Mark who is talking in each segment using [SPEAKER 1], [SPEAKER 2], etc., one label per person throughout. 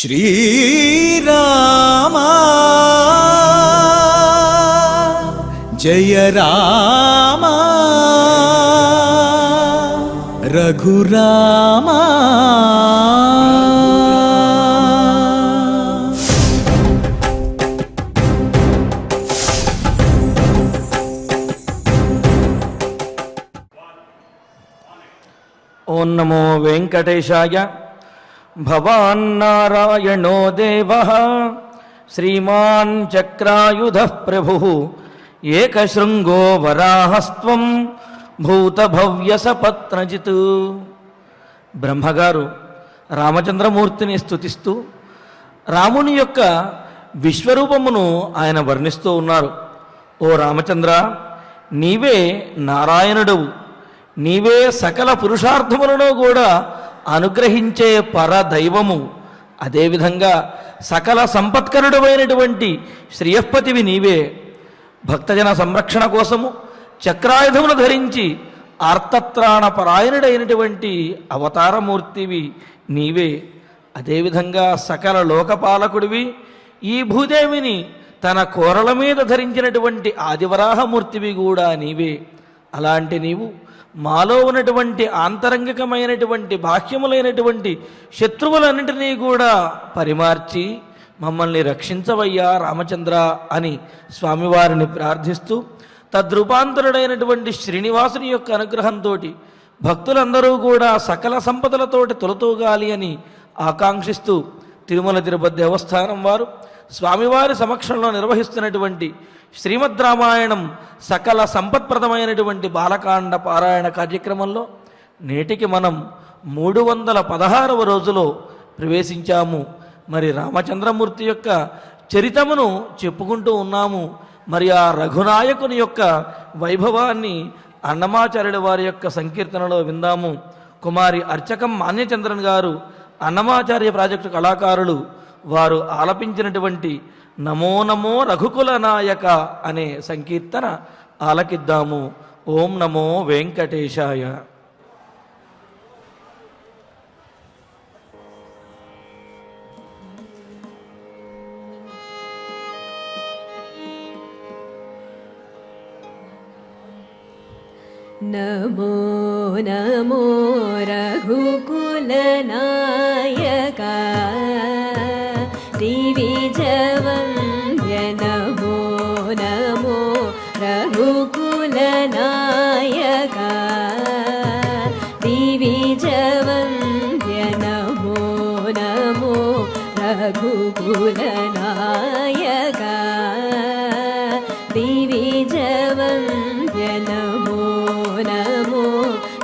[SPEAKER 1] श्रीरामा जय रामा रघुरामा।
[SPEAKER 2] ओं नमो वेंकटेशाय। भवान्नारायणो देवः श्रीमान् चक्रायुधः प्रभुः एकशृंगो वराहस्त्वं भूतभव्यसपत्नजित्। బ్రహ్మగారు రామచంద్రమూర్తిని స్తుతిస్తూ రాముని యొక్క విశ్వరూపమును ఆయన వర్ణిస్తూ ఉన్నారు. ఓ రామచంద్ర, నీవే నారాయణుడవు, నీవే సకల పురుషార్థములను కూడా అనుగ్రహించే పరదైవము. అదేవిధంగా సకల సంపత్కరుడమైనటువంటి శ్రీయపతివి నీవే. భక్తజన సంరక్షణ కోసము చక్రాయుధమును ధరించి ఆర్తత్రాణ పరాయణుడైనటువంటి అవతారమూర్తివి నీవే. అదేవిధంగా సకల లోకపాలకుడివి, ఈ భూదేవిని తన కోరల మీద ధరించినటువంటి ఆదివరాహమూర్తివి కూడా నీవే. అలాంటి నీవు మాలో ఉన్నటువంటి ఆంతరంగికమైనటువంటి బాహ్యములైనటువంటి శత్రువులన్నింటినీ కూడా పరిమార్చి మమ్మల్ని రక్షించవయ్యా రామచంద్ర అని స్వామివారిని ప్రార్థిస్తూ, తద్రూపాంతరుడైనటువంటి శ్రీనివాసుని యొక్క అనుగ్రహంతో భక్తులందరూ కూడా సకల సంపదలతోటి తొలతూగాలి అని ఆకాంక్షిస్తూ తిరుమల తిరుపతి దేవస్థానం వారు స్వామివారి సమక్షంలో నిర్వహిస్తున్నటువంటి శ్రీమద్ రామాయణం సకల సంపత్ప్రదమైనటువంటి బాలకాండ పారాయణ కార్యక్రమంలో నేటికి మనం 316వ రోజులో ప్రవేశించాము. మరి రామచంద్రమూర్తి యొక్క చరితమును చెప్పుకుంటూ ఉన్నాము. మరి ఆ రఘునాయకుని యొక్క వైభవాన్ని అన్నమాచార్యుల వారి యొక్క సంకీర్తనలో విందాము. కుమారి అర్చకం మాన్యచంద్రన్ గారు, అన్నమాచార్య ప్రాజెక్టు కళాకారులు, వారు ఆలపించినటువంటి నమో నమో రఘుకుల నాయక అనే సంకీర్తన ఆలకిద్దాము. ఓం నమో వెంకటేశాయ.
[SPEAKER 3] नमो नमो रघुकुलनायका दिविजवन्द्य। नमो नमो रघुकुलनायका दिविजवन्द्य। नमो नमो रघुकुलनायका दिविजवन्द्य। नमो नमो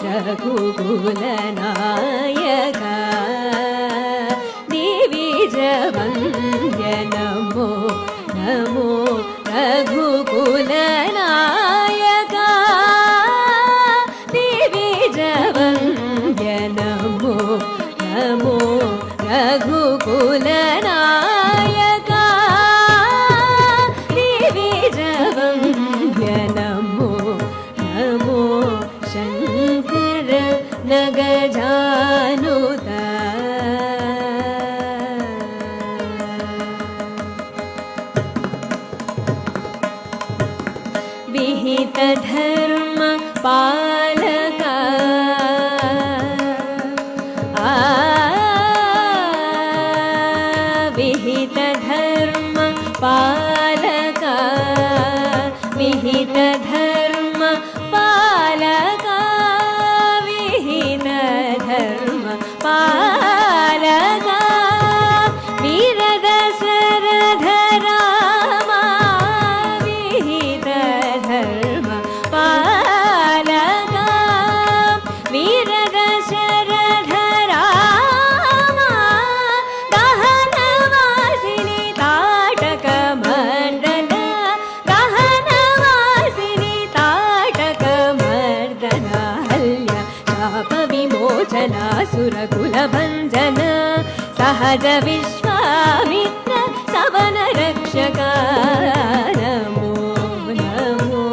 [SPEAKER 3] रघुकुलनायका दिविजवन्द्य। नमो नमो रघुकुलनायका दिविजवन्द्य। नमो नमो रघुकुलनायका दिविजवन्द्य। नमो नमो शङ्कर नगजानुत। विहित धर्म पालका विहित धर्म पालका विहित धर्म पालका विहित धर्म पालका वीर दशरथ रामा विहित धर्म पालका वीर दशरथ रामा दहनवासिनी ताटक मर्दन दहनवासिनी ताटक मर्दन हल्य शाप विमोचना सुरकुलभञ्जन सहज विश्वामित्र सवन रक्षका। नमो नमो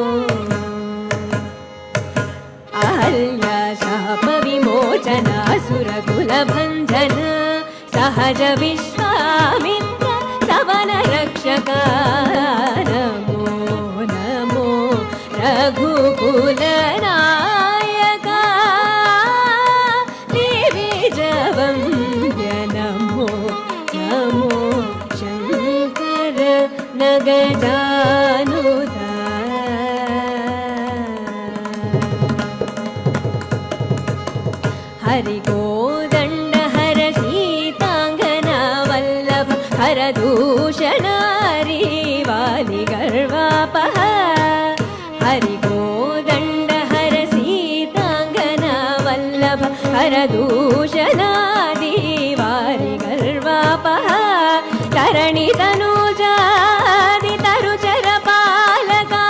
[SPEAKER 3] अहल्या शाप विमोचना सुरकुलभञ्जन सहज विश्वा नमो नमो रघुकुलनायका दिविजवन्द्य नमो नमो शङ्कर नगजानुदा हरि गोदण्ड हर सीताङ्गना वल्लभ हर दूषणारी वालि गर्वापः हरि गोदण्ड हर सीताङ्गना वल्लभ हर दूषणारी वालि गर्वापः तरणि तनुजादि तरुचर पालका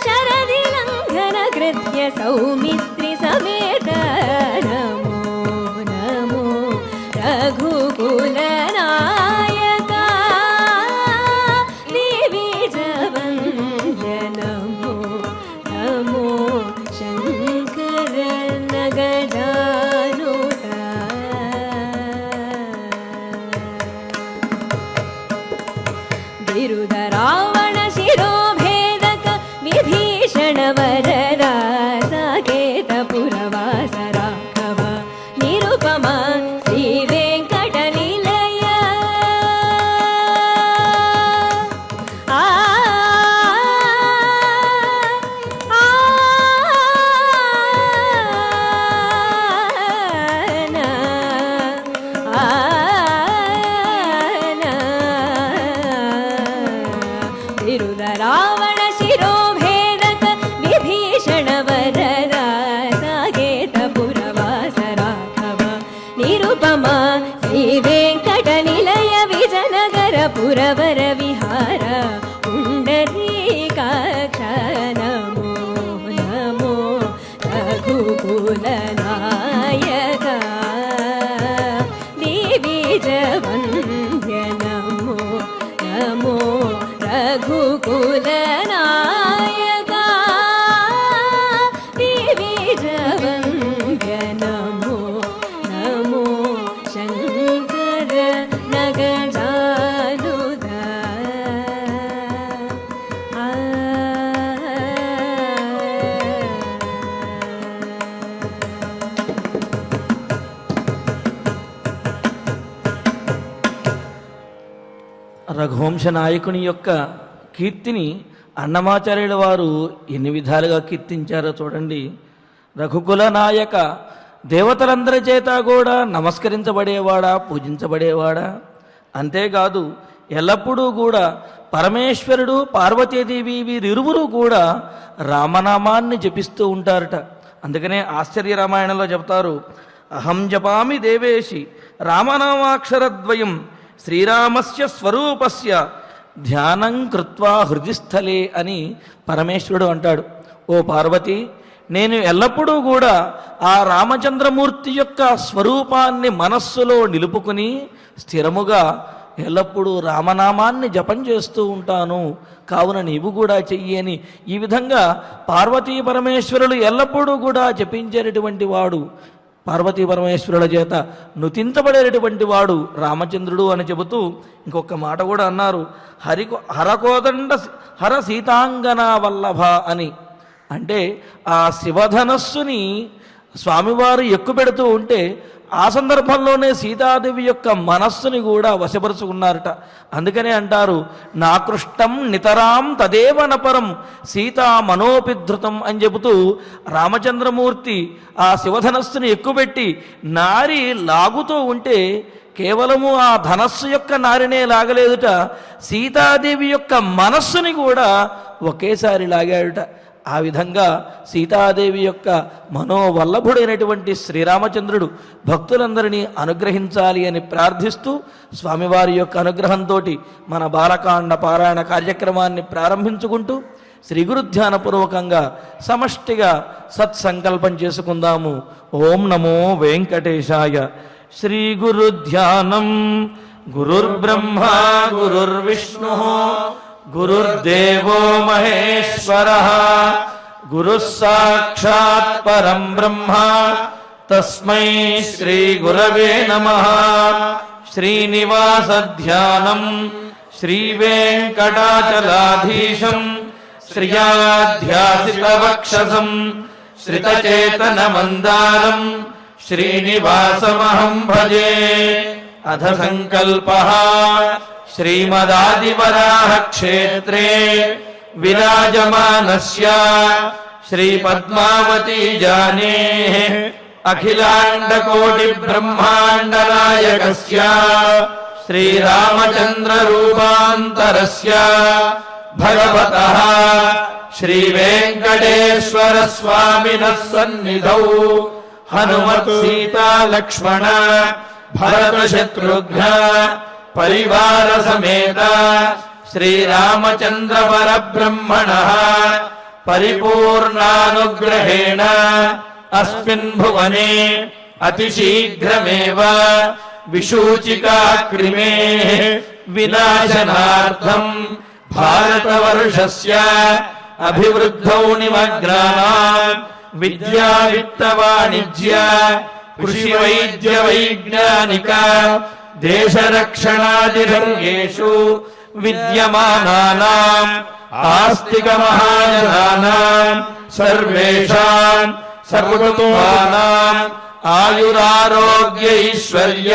[SPEAKER 3] शरदि लङ्घन कृत्य सौमित्रि समेत नमो नमो रघुकुलनायका दिविजवन्द्य नमो नमो शङ्कर नगजानुदा बिरुद रावण शिरोभेदक विभीषण वरदा साकेत पुरवास राघव निरुपम श्री वेङ्कटनिलय आ बिरुद रावण शिरोभेदक विभीषण वरदा साकेत पुरवास राघव निरुपम श्री वेङ्कटनिलय विजयनगर पुरवर विहार पुण्डरीकाक्ष नमो नमो रघुकुलनायका दिविजवन्द्य नमो नमो रघुकुलनायका दिविजवन्द्य नमो नमो शङ्कर नगजानुदा
[SPEAKER 2] రఘువంశ నాయకుని యొక్క కీర్తిని అన్నమాచార్యుల వారు ఎన్ని విధాలుగా కీర్తించారో చూడండి. రఘుకుల నాయక దేవతలందరి చేత కూడా నమస్కరించబడేవాడా, పూజించబడేవాడా. అంతేకాదు ఎల్లప్పుడూ కూడా పరమేశ్వరుడు పార్వతీదేవి వీరిరువురు కూడా రామనామాన్ని జపిస్తూ ఉంటారట. అందుకనే ఆశ్చర్య రామాయణంలో చెప్తారు, అహం జపామి దేవేశి రామనామాక్షరద్వయం శ్రీరామస్య స్వరూపస్య ధ్యానం కృత్వా హృదిస్థలే అని పరమేశ్వరుడు అంటాడు. ఓ పార్వతి, నేను ఎల్లప్పుడూ కూడా ఆ రామచంద్రమూర్తి యొక్క స్వరూపాన్ని మనస్సులో నిలుపుకుని స్థిరముగా ఎల్లప్పుడూ రామనామాన్ని జపం చేస్తూ ఉంటాను, కావున నీవు కూడా చెయ్యి అని ఈ విధంగా పార్వతీ పరమేశ్వరులు ఎల్లప్పుడూ కూడా జపించేటటువంటి వాడు, పార్వతీ పరమేశ్వరుల చేత నుతించబడేటటువంటి వాడు రామచంద్రుడు అని చెబుతూ ఇంకొక మాట కూడా అన్నారు, హరకోదండ హర సీతాంగనా వల్లభ అని. అంటే ఆ శివధనస్సుని స్వామివారు ఎక్కుపెడుతూ ఉంటే ఆ సందర్భంలోనే సీతాదేవి యొక్క మనస్సుని కూడా వశపరుచుకున్నారట. అందుకనే అంటారు, నాకృష్టం నితరాం తదేవ నపరం సీతా మనోపిధృతం అని చెబుతూ రామచంద్రమూర్తి ఆ శివధనస్సుని ఎక్కుపెట్టి నారి లాగుతూ ఉంటే కేవలము ఆ ధనస్సు యొక్క నారినే లాగలేదుట, సీతాదేవి యొక్క మనస్సుని కూడా ఒకేసారి లాగాడుట. ఆ విధంగా సీతాదేవి యొక్క మనోవల్లభుడైనటువంటి శ్రీరామచంద్రుడు భక్తులందరినీ అనుగ్రహించాలి అని ప్రార్థిస్తూ స్వామివారి యొక్క అనుగ్రహంతో మన బాలకాండ పారాయణ కార్యక్రమాన్ని ప్రారంభించుకుంటూ శ్రీ గురుధ్యానపూర్వకంగా సమష్టిగా సత్సంకల్పం చేసుకుందాము. ఓం నమో వెంకటేశాయ. శ్రీ గురుధ్యానం. గురుర్బ్రహ్మ గురుర్విష్ణు గురుర్దేవో మహేశ్వరః గురుః సాక్షాత్ పరం బ్రహ్మ తస్మై శ్రీ గురవే నమః. శ్రీనివాస ధ్యానం శ్రీవేంకటాచలాధీశం శ్రియాధ్యాసితవక్షసం శ్రితచేతనమందారం శ్రీనివాసమహం భజే. అథ సంకల్పః శ్రీమదాదివరాహ క్షేత్రే విరాజమానస్య శ్రీ పద్మావతీ జానేః అఖిలాండకోటి బ్రహ్మాండ నాయకస్య శ్రీరామచంద్ర రూపాంతరస్య భగవతః శ్రీ వెంకటేశ్వర స్వామినః సన్నిధౌ హనుమత్ సీతా లక్ష్మణ భరత శత్రుఘ్న పరివార సమేత శ్రీరామచంద్ర పరబ్రహ్మణః పరిపూర్ణానుగ్రహేణ అస్మిన్ భువనే అతిశీఘ్రమేవ విశూచికాక్రిమే వినాశనార్థం భారతవర్షస్య అభివృద్ధౌ నిమగ్నానాం విద్యా విత్త వాణిజ్య కృషి వైద్య వైజ్ఞానిక దేశరక్షణాది రంగేషు విద్యమానానాం ఆస్తిక మహాజనానాం సర్వేషాం సర్వతోనాం ఆయురారోగ్య ఐశ్వర్య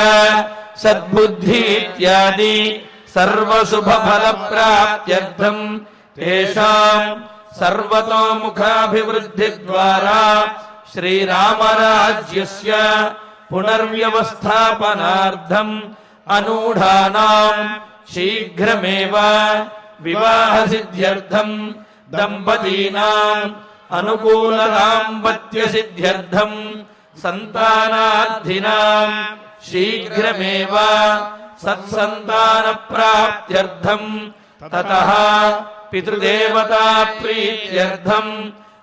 [SPEAKER 2] సద్బుద్ధి ఇత్యాది సర్వశుభ ఫల ప్రాప్త్యర్థం తేషాం సర్వతోముఖాభివృద్ధి ద్వారా శ్రీరామరాజ్యస్య పునర్వ్యవస్థాపనార్థం అనూఢానాం శీఘ్రమేవ వివాహ సిద్ధ్యర్థం దంపతీనాం అనుకూల దాంపత్య సిద్ధ్యర్థం సంతానార్థినాం శీఘ్రమేవ సత్సంతాన ప్రాప్త్యర్థం తతః పితృదేవతా ప్రీత్యర్థం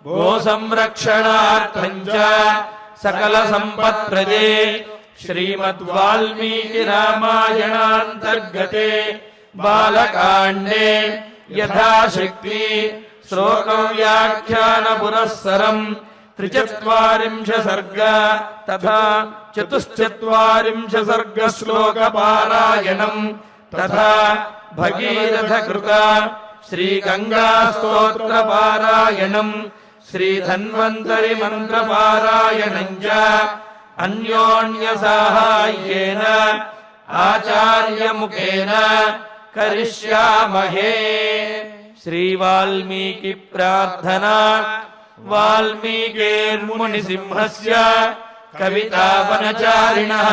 [SPEAKER 2] గో సంరక్షణార్థం చ సకల సంపత్ప్రదే శ్రీమద్ వాల్మీకి రామాయణాంతర్గతే బాలకాండే యథాశక్తి శ్లోకం వ్యాఖ్యాన పురస్సరం 43 సర్గ తథా 44 సర్గ శ్లోక పారాయణం తథా భగీరథ కృత శ్రీ గంగా స్తోత్ర పారాయణం శ్రీ ధన్వంతరి మంత్ర పారాయణం చ అన్యోన్య సాహాయ్యేన ఆచార్య ముఖేన కరిష్యామహే. శ్రీ వాల్మీకి ప్రార్థనా. వాల్మీకిర్ముని సింహస్య కవితావనచారిణః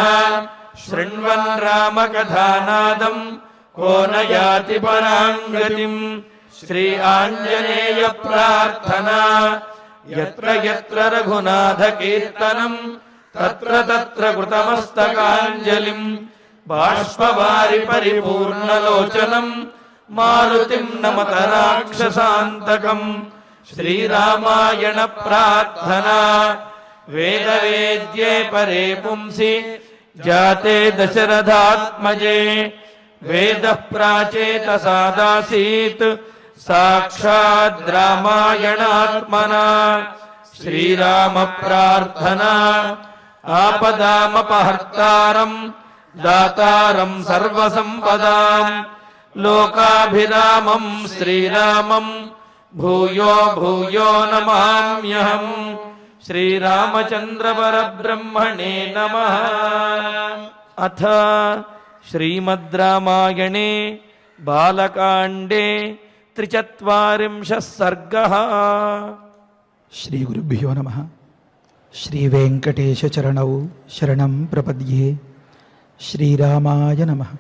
[SPEAKER 2] శృణ్వన్ రామకథానాదం కో న యాతి పరాంగతిం. శ్రీ ఆంజనేయ ప్రార్థనా. యత్ర యత్ర రఘునాథ కీర్తనం తత్ర తత్ర కృతమస్తకాంజలిం బాష్పవారి పరిపూర్ణలోచనం మారుతిం నమత రాక్షసాంతకం. శ్రీరామాయణ ప్రార్థనా. వేద వేద్యే పరే పుంసి జాతే దశరథాత్మజే వేద ప్రాచేత సాదాసీత్ సాక్షాద్ రామాయణాత్మనా. శ్రీరామ ప్రార్థనా. ఆపదామపహర్తారం దాతారం సర్వసంపదాం లోకాభిరామం శ్రీరామం భూయో భూయో నమామ్యహం. శ్రీరామచంద్ర పరబ్రహ్మణే నమః. అథ శ్రీమద్ రామాయణే బాలకాండే 43 సర్గః.
[SPEAKER 1] శ్రీ గురుభ్యో నమః. శ్రీ వెంకటేశ చరణౌ శరణం ప్రపద్యే. శ్రీరామాయ నమః.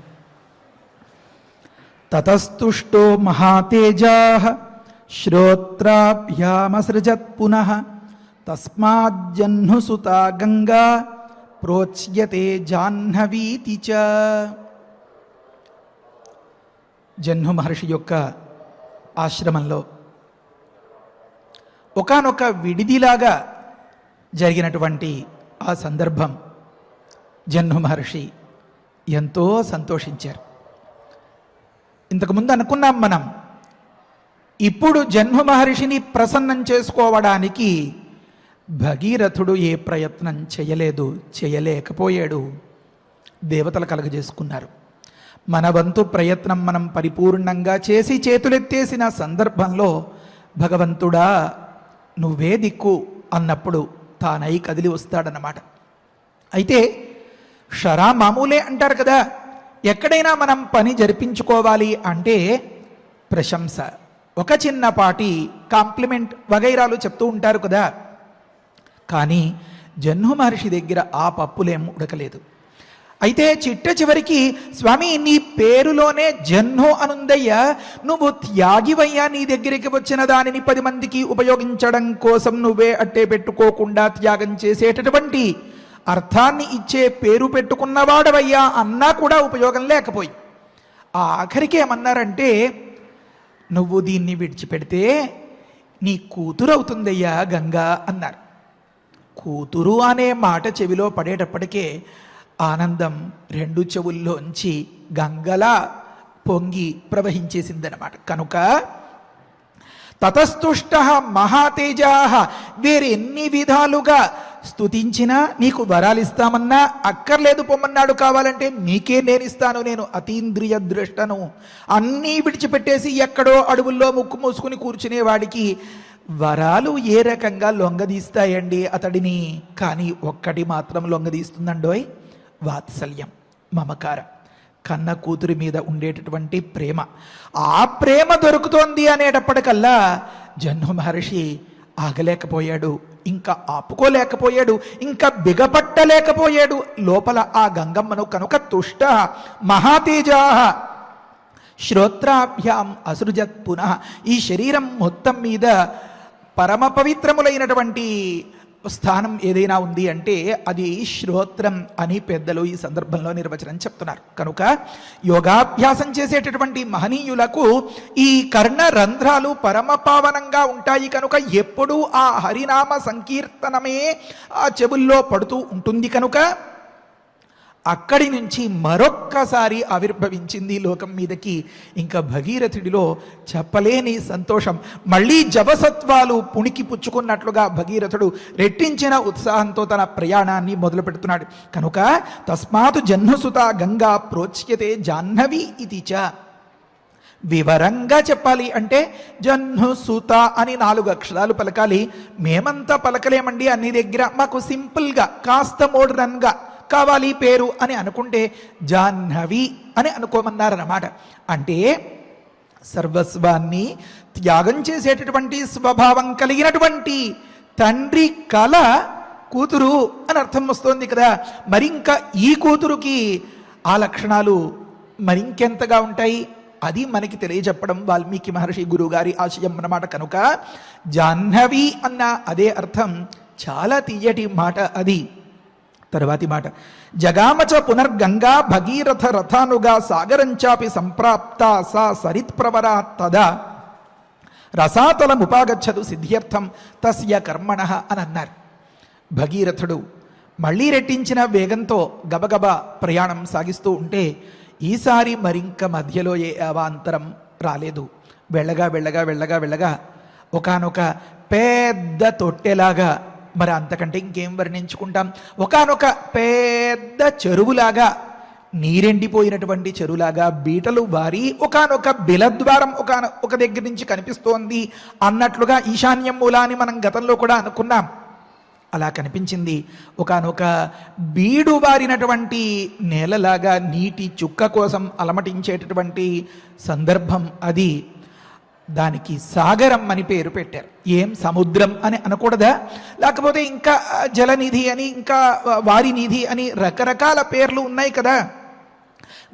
[SPEAKER 1] తతస్తుష్టో మహాతేజాః శ్రోత్రాభ్యామసృజత్ పునః తస్మాజ్జహ్నుసుతా గంగా ప్రోచ్యతే జాహ్నవీతి చ. జహ్ను మహర్షి యొక్క ఆశ్రమంలో ఒకానొక విడిదిలాగా జరిగినటువంటి ఆ సందర్భం జహ్ను మహర్షి ఎంతో సంతోషించారు. ఇంతకుముందు అనుకున్నాం మనం, ఇప్పుడు జహ్ను మహర్షిని ప్రసన్నం చేసుకోవడానికి భగీరథుడు ఏ ప్రయత్నం చేయలేకపోయాడు. దేవతలు కలగజేసుకున్నారు. మన వంతు ప్రయత్నం మనం పరిపూర్ణంగా చేసి చేతులెత్తేసిన సందర్భంలో భగవంతుడా నువ్వే దిక్కు అన్నప్పుడు తానై కదిలి వస్తాడన్నమాట. అయితే షరా మామూలే అంటారు కదా, ఎక్కడైనా మనం పని జరిపించుకోవాలి అంటే ప్రశంస, ఒక చిన్నపాటి కాంప్లిమెంట్ వగైరాలు చెప్తూ ఉంటారు కదా. కానీ జహ్ను మహర్షి దగ్గర ఆ పప్పులేం ఉడకలేదు. అయితే చిట్ట చివరికి స్వామి నీ పేరులోనే జహ్ను అనుందయ్యా, నువ్వు త్యాగివయ్యా, నీ దగ్గరికి వచ్చిన దానిని 10 మందికి ఉపయోగించడం కోసం నువ్వే అట్టే పెట్టుకోకుండా త్యాగం చేసేటటువంటి అర్థాన్ని ఇచ్చే పేరు పెట్టుకున్నవాడవయ్యా అన్నా కూడా ఉపయోగం లేకపోయి ఆఖరికి ఏమన్నారంటే, నువ్వు దీన్ని విడిచిపెడితే నీ కూతురు అవుతుందయ్యా గంగా అన్నారు. కూతురు అనే మాట చెవిలో పడేటప్పటికే ఆనందం 2 చెవుల్లోంచి గంగలా పొంగి ప్రవహించేసిందనమాట. కనుక తతస్తుష్ట మహాతేజా, వేరెన్ని విధాలుగా స్తుతించినా నీకు వరాలిస్తామన్నా అక్కర్లేదు పొమ్మన్నాడు, కావాలంటే నీకే నేనిస్తాను, నేను అతీంద్రియ దృష్టను. అన్నీ విడిచిపెట్టేసి ఎక్కడో అడవుల్లో ముక్కు మూసుకుని కూర్చునేవాడికి వరాలు ఏ రకంగా లొంగదీస్తాయండి అతడిని? కానీ ఒక్కటి మాత్రం లొంగదీస్తుందండోయ్, వాత్సల్యం, మమకారం, కన్న కూతురి మీద ఉండేటటువంటి ప్రేమ. ఆ ప్రేమ దొరుకుతోంది అనేటప్పటికల్లా జహ్ను మహర్షి ఆగలేకపోయాడు, ఇంకా ఆపుకోలేకపోయాడు, ఇంకా బిగపట్టలేకపోయాడు లోపల ఆ గంగమ్మను. కనుక తుష్ట మహాతేజా శ్రోత్రాభ్యాం అసృజత్ పునః, ఈ శరీరం మొత్తం మీద పరమ పవిత్రములైనటువంటి స్థానం ఏదైనా ఉంది అంటే అది శ్రోత్రం అని పెద్దలు ఈ సందర్భంలో నిర్వచనం చెప్తున్నారు. కనుక యోగాభ్యాసం చేసేటటువంటి మహనీయులకు ఈ కర్ణ రంధ్రాలు పరమ పావనంగా ఉంటాయి. కనుక ఎప్పుడూ ఆ హరినామ సంకీర్తనమే ఆ చెవుల్లో పడుతూ ఉంటుంది. కనుక అక్కడి నుంచి మరొక్కసారి ఆవిర్భవించింది లోకం మీదకి. ఇంకా భగీరథుడిలో చెప్పలేని సంతోషం. మళ్ళీ జవసత్వాలు పుణికి పుచ్చుకున్నట్లుగా భగీరథుడు రెట్టించిన ఉత్సాహంతో తన ప్రయాణాన్ని మొదలు పెడుతున్నాడు. కనుక తస్మాత్ జహ్నుసుత గంగా ప్రోచ్యతే జాహ్నవి ఇది చ. వివరంగా చెప్పాలి అంటే జహ్నుసుత అని 4 అక్షరాలు పలకాలి. మేమంతా పలకలేమండి అన్ని దగ్గర, మాకు సింపుల్గా కాస్త మోడ్రన్గా కావాలి పేరు అని అనుకుంటే జాహ్నవి అని అనుకోమన్నారన్నమాట. అంటే సర్వస్వాన్ని త్యాగం చేసేటటువంటి స్వభావం కలిగినటువంటి తండ్రి కల కూతురు అని అర్థం వస్తోంది కదా. మరింకా ఈ కూతురుకి ఆ లక్షణాలు మరింకెంతగా ఉంటాయి అది మనకి తెలియజెప్పడం వాల్మీకి మహర్షి గురువుగారి ఆశయం అన్నమాట. కనుక జాహ్నవి అన్న అదే అర్థం. చాలా తీయటి మాట అది. తర్వాతి మాట, జగామచ పునర్గంగా భగీరథ రథానుగా సాగరంచాపి సంప్రాప్త సా సరిత్ప్రవరా తదా రసాతలముపాగచ్చదు సిద్ధ్యర్థం తస్య కర్మణ అని అన్నారు. భగీరథుడు మళ్ళీ రెట్టించిన వేగంతో గబగబ ప్రయాణం సాగిస్తూ ఉంటే ఈసారి మరింక మధ్యలో ఏ అవాంతరం రాలేదు. వెళ్ళగా వెళ్ళగా వెళ్ళగా వెళ్ళగా ఒకానొక పెద్ద తొట్టెలాగా, మరి అంతకంటే ఇంకేం వర్ణించుకుంటాం, ఒకానొక పెద్ద చెరువులాగా, నీరెండిపోయినటువంటి చెరువులాగా బీటలు వారి ఒకానొక బిలద్వారం ఒక దగ్గర నుంచి కనిపిస్తోంది అన్నట్లుగా ఈశాన్యం మూలాన్ని మనం గతంలో కూడా అనుకున్నాం. అలా కనిపించింది. ఒకానొక బీడు వారినటువంటి నేలలాగా నీటి చుక్క కోసం అలమటించేటటువంటి సందర్భం అది. దానికి సాగరం అని పేరు పెట్టారు. ఏం సముద్రం అని అనకూడదా? లేకపోతే ఇంకా జలనిధి అని, ఇంకా వారినిధి అని రకరకాల పేర్లు ఉన్నాయి కదా.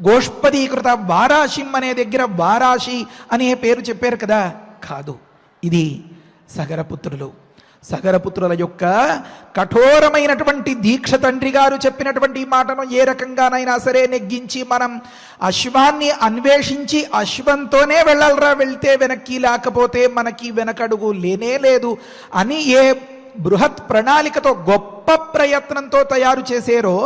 [SPEAKER 1] గోష్పదీకృత వారాశిం అనే దగ్గర వారాశి అనే పేరు చెప్పారు కదా. కాదు, ఇది సగరపుత్రులు. సగరపుత్రుల యొక్క కఠోరమైనటువంటి దీక్ష తండ్రి గారు చెప్పినటువంటి మాటను ఏ రకంగానైనా సరే నెగ్గించి మనం అశ్వాన్ని అన్వేషించి అశ్వంతోనే వెళ్ళాలరా, వెళ్తే వెనక్కి, లేకపోతే మనకి వెనకడుగు లేనే లేదు అని ఏ బృహత్ ప్రణాళికతో గొప్ప ప్రయత్నంతో తయారు చేశారో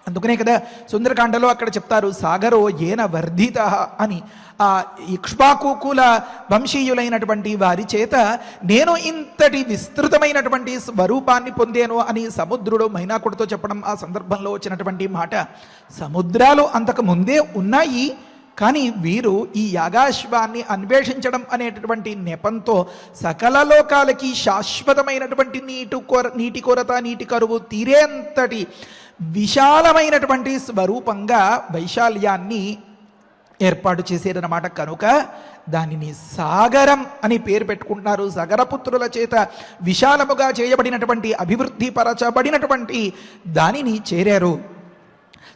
[SPEAKER 1] అందుకనే కదా సుందరకాండలో అక్కడ చెప్తారు సాగరో ఏన వర్ధిత అని. ఆ ఇక్ష్వాకుల వంశీయులైనటువంటి వారి చేత నేను ఇంతటి విస్తృతమైనటువంటి స్వరూపాన్ని పొందాను అని సముద్రుడు మైనాకుడితో చెప్పడం ఆ సందర్భంలో వచ్చినటువంటి మాట. సముద్రాలు అంతకు ముందే ఉన్నాయి, కానీ వీరు ఈ యాగాశ్వాన్ని అన్వేషించడం అనేటటువంటి నెపంతో సకల లోకాలకి శాశ్వతమైనటువంటి నీటి కొరత నీటి కరువు తీరేంతటి విశాలమైనటువంటి స్వరూపంగా వైశాల్యాన్ని ఏర్పాటు చేసేదన్నమాట. కనుక దానిని సాగరం అని పేరు పెట్టుకుంటున్నారు. సగరపుత్రుల చేత విశాలముగా చేయబడినటువంటి అభివృద్ధి పరచబడినటువంటి దానిని చేరారు.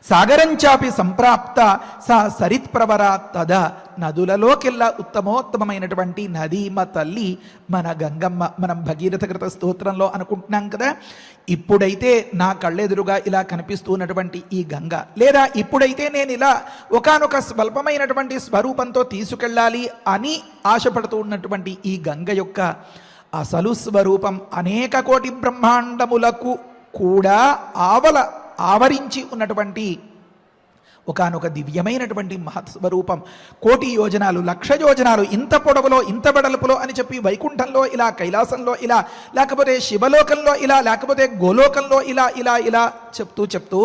[SPEAKER 1] సాగరంచాపి సంప్రాప్త సా సరిత్ప్రవరా తదా. నదులలోకెల్లా ఉత్తమోత్తమైనటువంటి నది మా తల్లి మన గంగమ్మ. మనం భగీరథ కృత స్తోత్రంలో అనుకుంటున్నాం కదా, ఇప్పుడైతే నా కళ్ళెదురుగా ఇలా కనిపిస్తున్నటువంటి ఈ గంగ, లేదా ఇప్పుడైతే నేను ఇలా ఒకానొక స్వల్పమైనటువంటి స్వరూపంతో తీసుకెళ్ళాలి అని ఆశపడుతూ ఉన్నటువంటి ఈ గంగ యొక్క అసలు స్వరూపం అనేక కోటి బ్రహ్మాండములకు కూడా ఆవరించి ఉన్నటువంటి ఒకానొక దివ్యమైనటువంటి మహత్స్వరూపం. 1,000,000 యోజనాలు 1,00,000 యోజనాలు ఇంత పొడవులో ఇంత వెడల్పులో అని చెప్పి వైకుంఠంలో ఇలా, కైలాసంలో ఇలా, లేకపోతే శివలోకంలో ఇలా, లేకపోతే గోలోకంలో ఇలా ఇలా ఇలా చెప్తూ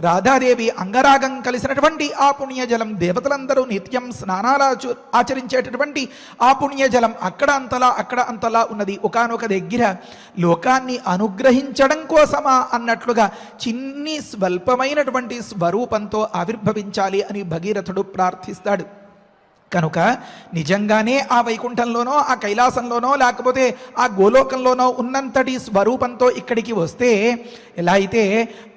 [SPEAKER 1] రాధాదేవి అంగరాగం కలిసినటువంటి ఆ పుణ్యజలం, దేవతలందరూ నిత్యం స్నానాలు ఆచరించేటటువంటి ఆ పుణ్యజలం అక్కడ అంతలా ఉన్నది. ఒకానొక దగ్గర లోకాన్ని అనుగ్రహించడం కోసమా అన్నట్లుగా చిన్ని స్వల్పమైనటువంటి స్వరూపంతో ఆవిర్భవించాలి అని భగీరథుడు ప్రార్థిస్తాడు. కనుక నిజంగానే ఆ వైకుంఠంలోనో ఆ కైలాసంలోనో లేకపోతే ఆ గోలోకంలోనో ఉన్నంతటి స్వరూపంతో ఇక్కడికి వస్తే, ఎలా అయితే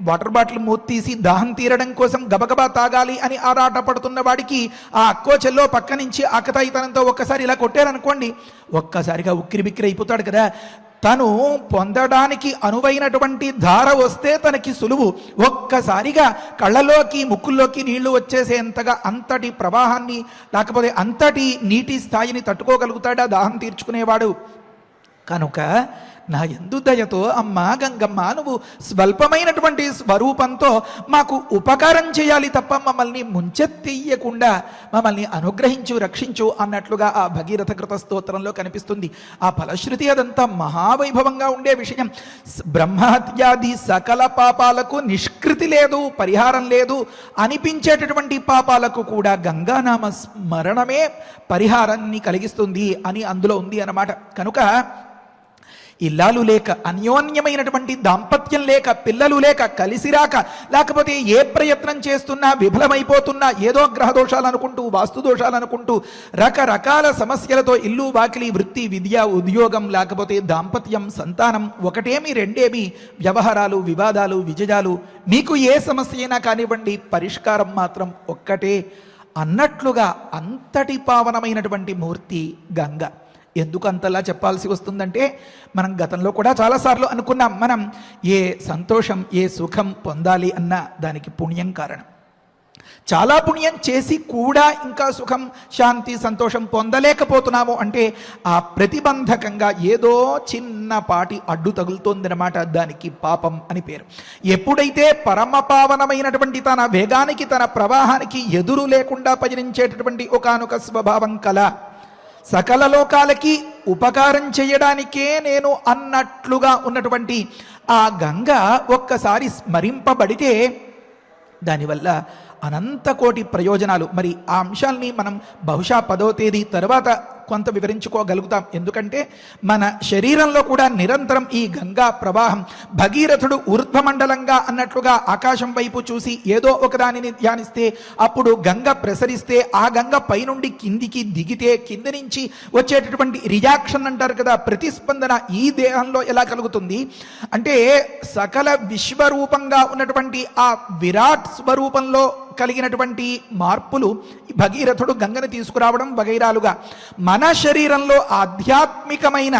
[SPEAKER 1] వాటర్ బాటిల్ మూతీసి దాహం తీరడం కోసం గబగబా తాగాలి అని ఆరాట పడుతున్న వాడికి ఆ అక్కో చెల్లో పక్క నుంచి ఆకతాయితనంతో ఒక్కసారి ఇలా కొట్టారనుకోండి, ఒక్కసారిగా ఉక్కిరి బిక్కిరి అయిపోతాడు కదా. తను పొందడానికి అనువైనటువంటి ధార వస్తే తనకి సులువు, ఒక్కసారిగా కళ్ళలోకి ముక్కుల్లోకి నీళ్లు వచ్చేసేంతగా అంతటి ప్రవాహాన్ని లేకపోతే అంతటి నీటి స్థాయిని తట్టుకోగలుగుతాడా దాహం తీర్చుకునేవాడు. కనుక నా యందు దయతో అమ్మా గంగమ్మ నువ్వు స్వల్పమైనటువంటి స్వరూపంతో మాకు ఉపకారం చేయాలి తప్ప మమ్మల్ని ముంచెత్తీయకుండా మమ్మల్ని అనుగ్రహించు రక్షించు అన్నట్లుగా ఆ భగీరథ కృత స్తోత్రంలో కనిపిస్తుంది. ఆ ఫలశ్రుతి అదంతా మహావైభవంగా ఉండే విషయం. బ్రహ్మహత్యాది సకల పాపాలకు నిష్కృతి లేదు, పరిహారం లేదు అనిపించేటటువంటి పాపాలకు కూడా గంగానామ స్మరణమే పరిహారాన్ని కలిగిస్తుంది అని అందులో ఉంది అన్నమాట. కనుక ఇల్లాలు లేక, అన్యోన్యమైనటువంటి దాంపత్యం లేక, పిల్లలు లేక, కలిసిరాక, లేకపోతే ఏ ప్రయత్నం చేస్తున్నా విఫలమైపోతున్నా, ఏదో గ్రహదోషాలు అనుకుంటూ వాస్తు దోషాలు అనుకుంటూ రకరకాల సమస్యలతో ఇల్లు వాకిలి, వృత్తి, విద్య, ఉద్యోగం, లేకపోతే దాంపత్యం, సంతానం, ఒకటేమి రెండేమి వ్యవహారాలు, వివాదాలు, విజయాలు, మీకు ఏ సమస్య అయినా కానివ్వండి పరిష్కారం మాత్రం ఒక్కటే అన్నట్లుగా అంతటి పావనమైనటువంటి మూర్తి గంగ. ఎందుకు అంతలా చెప్పాల్సి వస్తుందంటే, మనం గతంలో కూడా చాలాసార్లు అనుకున్నాం, మనం ఏ సంతోషం ఏ సుఖం పొందాలి అన్న దానికి పుణ్యం కారణం. చాలా పుణ్యం చేసి కూడా ఇంకా సుఖం శాంతి సంతోషం పొందలేకపోతున్నాము అంటే ఆ ప్రతిబంధకంగా ఏదో చిన్నపాటి అడ్డు తగులుతోందనమాట. దానికి పాపం అని పేరు. ఎప్పుడైతే పరమ పావనమైనటువంటి తన వేగానికి తన ప్రవాహానికి ఎదురు లేకుండా పయనించేటటువంటి ఒకానొక స్వభావం కల సకల లోకాలకి ఉపకారం చేయడానికే నేను అన్నట్లుగా ఉన్నటువంటి ఆ గంగ ఒక్కసారి స్మరింపబడితే దానివల్ల అనంత కోటి ప్రయోజనాలు. మరి ఆ అంశాల్ని మనం బహుశా 10వ తేదీ తర్వాత కొంత వివరించుకోగలుగుతాం. ఎందుకంటే మన శరీరంలో కూడా నిరంతరం ఈ గంగా ప్రవాహం, భగీరథుడు ఊర్ధ్వమండలంగా అన్నట్లుగా ఆకాశం వైపు చూసి ఏదో ఒకదానిని ధ్యానిస్తే అప్పుడు గంగ ప్రసరిస్తే ఆ గంగ పైనుండి కిందికి దిగితే కింది నుంచి వచ్చేటటువంటి రియాక్షన్ అంటారు కదా, ప్రతిస్పందన ఈ దేహంలో ఎలా కలుగుతుంది అంటే సకల విశ్వరూపంగా ఉన్నటువంటి ఆ విరాట్ స్వరూపంలో కలిగినటువంటి మార్పులు భగీరథుడు గంగను తీసుకురావడం వగైరాలుగా మన శరీరంలో ఆధ్యాత్మికమైన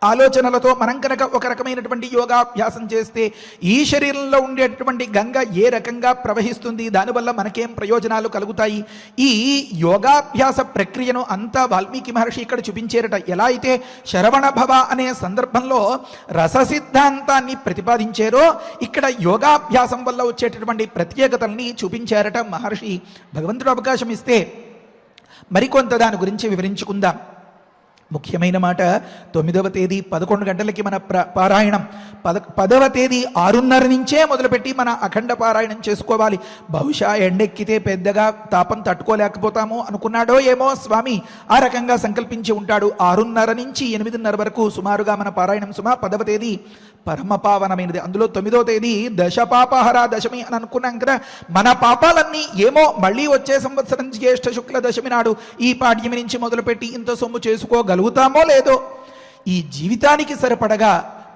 [SPEAKER 1] ఆలోచనలతో మనం కనుక ఒక రకమైనటువంటి యోగాభ్యాసం చేస్తే ఈ శరీరంలో ఉండేటటువంటి గంగ ఏ రకంగా ప్రవహిస్తుంది, దానివల్ల మనకేం ప్రయోజనాలు కలుగుతాయి, ఈ యోగాభ్యాస ప్రక్రియను అంతా వాల్మీకి మహర్షి ఇక్కడ చూపించారట. ఎలా అయితే శరవణ భవ అనే సందర్భంలో రస సిద్ధాంతాన్ని ప్రతిపాదించారో ఇక్కడ యోగాభ్యాసం వల్ల వచ్చేటటువంటి ప్రత్యేకతల్ని చూపించారట మహర్షి. భగవంతుడు అవకాశం ఇస్తే మరికొంత దాని గురించి వివరించుకుందాం. ముఖ్యమైన మాట, 9వ తేదీ 11 గంటలకి మన పారాయణం, 10వ తేదీ 6:30 నుంచే మొదలుపెట్టి మన అఖండ పారాయణం చేసుకోవాలి. బహుశా ఎండెక్కితే పెద్దగా తాపం తట్టుకోలేకపోతాము అనుకున్నాడో ఏమో స్వామి, ఆ రకంగా సంకల్పించి ఉంటాడు. 6:30 నుంచి 8:30 వరకు సుమారుగా మన పారాయణం. 10వ తేదీ పరమపావనమైనది. అందులో 9వ తేదీ దశపాపహర దశమి అని అనుకున్నాం కదా. మన పాపాలన్నీ ఏమో మళ్ళీ వచ్చే సంవత్సరం జ్యేష్ఠ శుక్ల దశమి నాడు ఈ పాడ్యమి నుంచి మొదలుపెట్టి ఇంత సొమ్ము చేసుకోగలుగుతామో లేదో, ఈ జీవితానికి సరిపడగా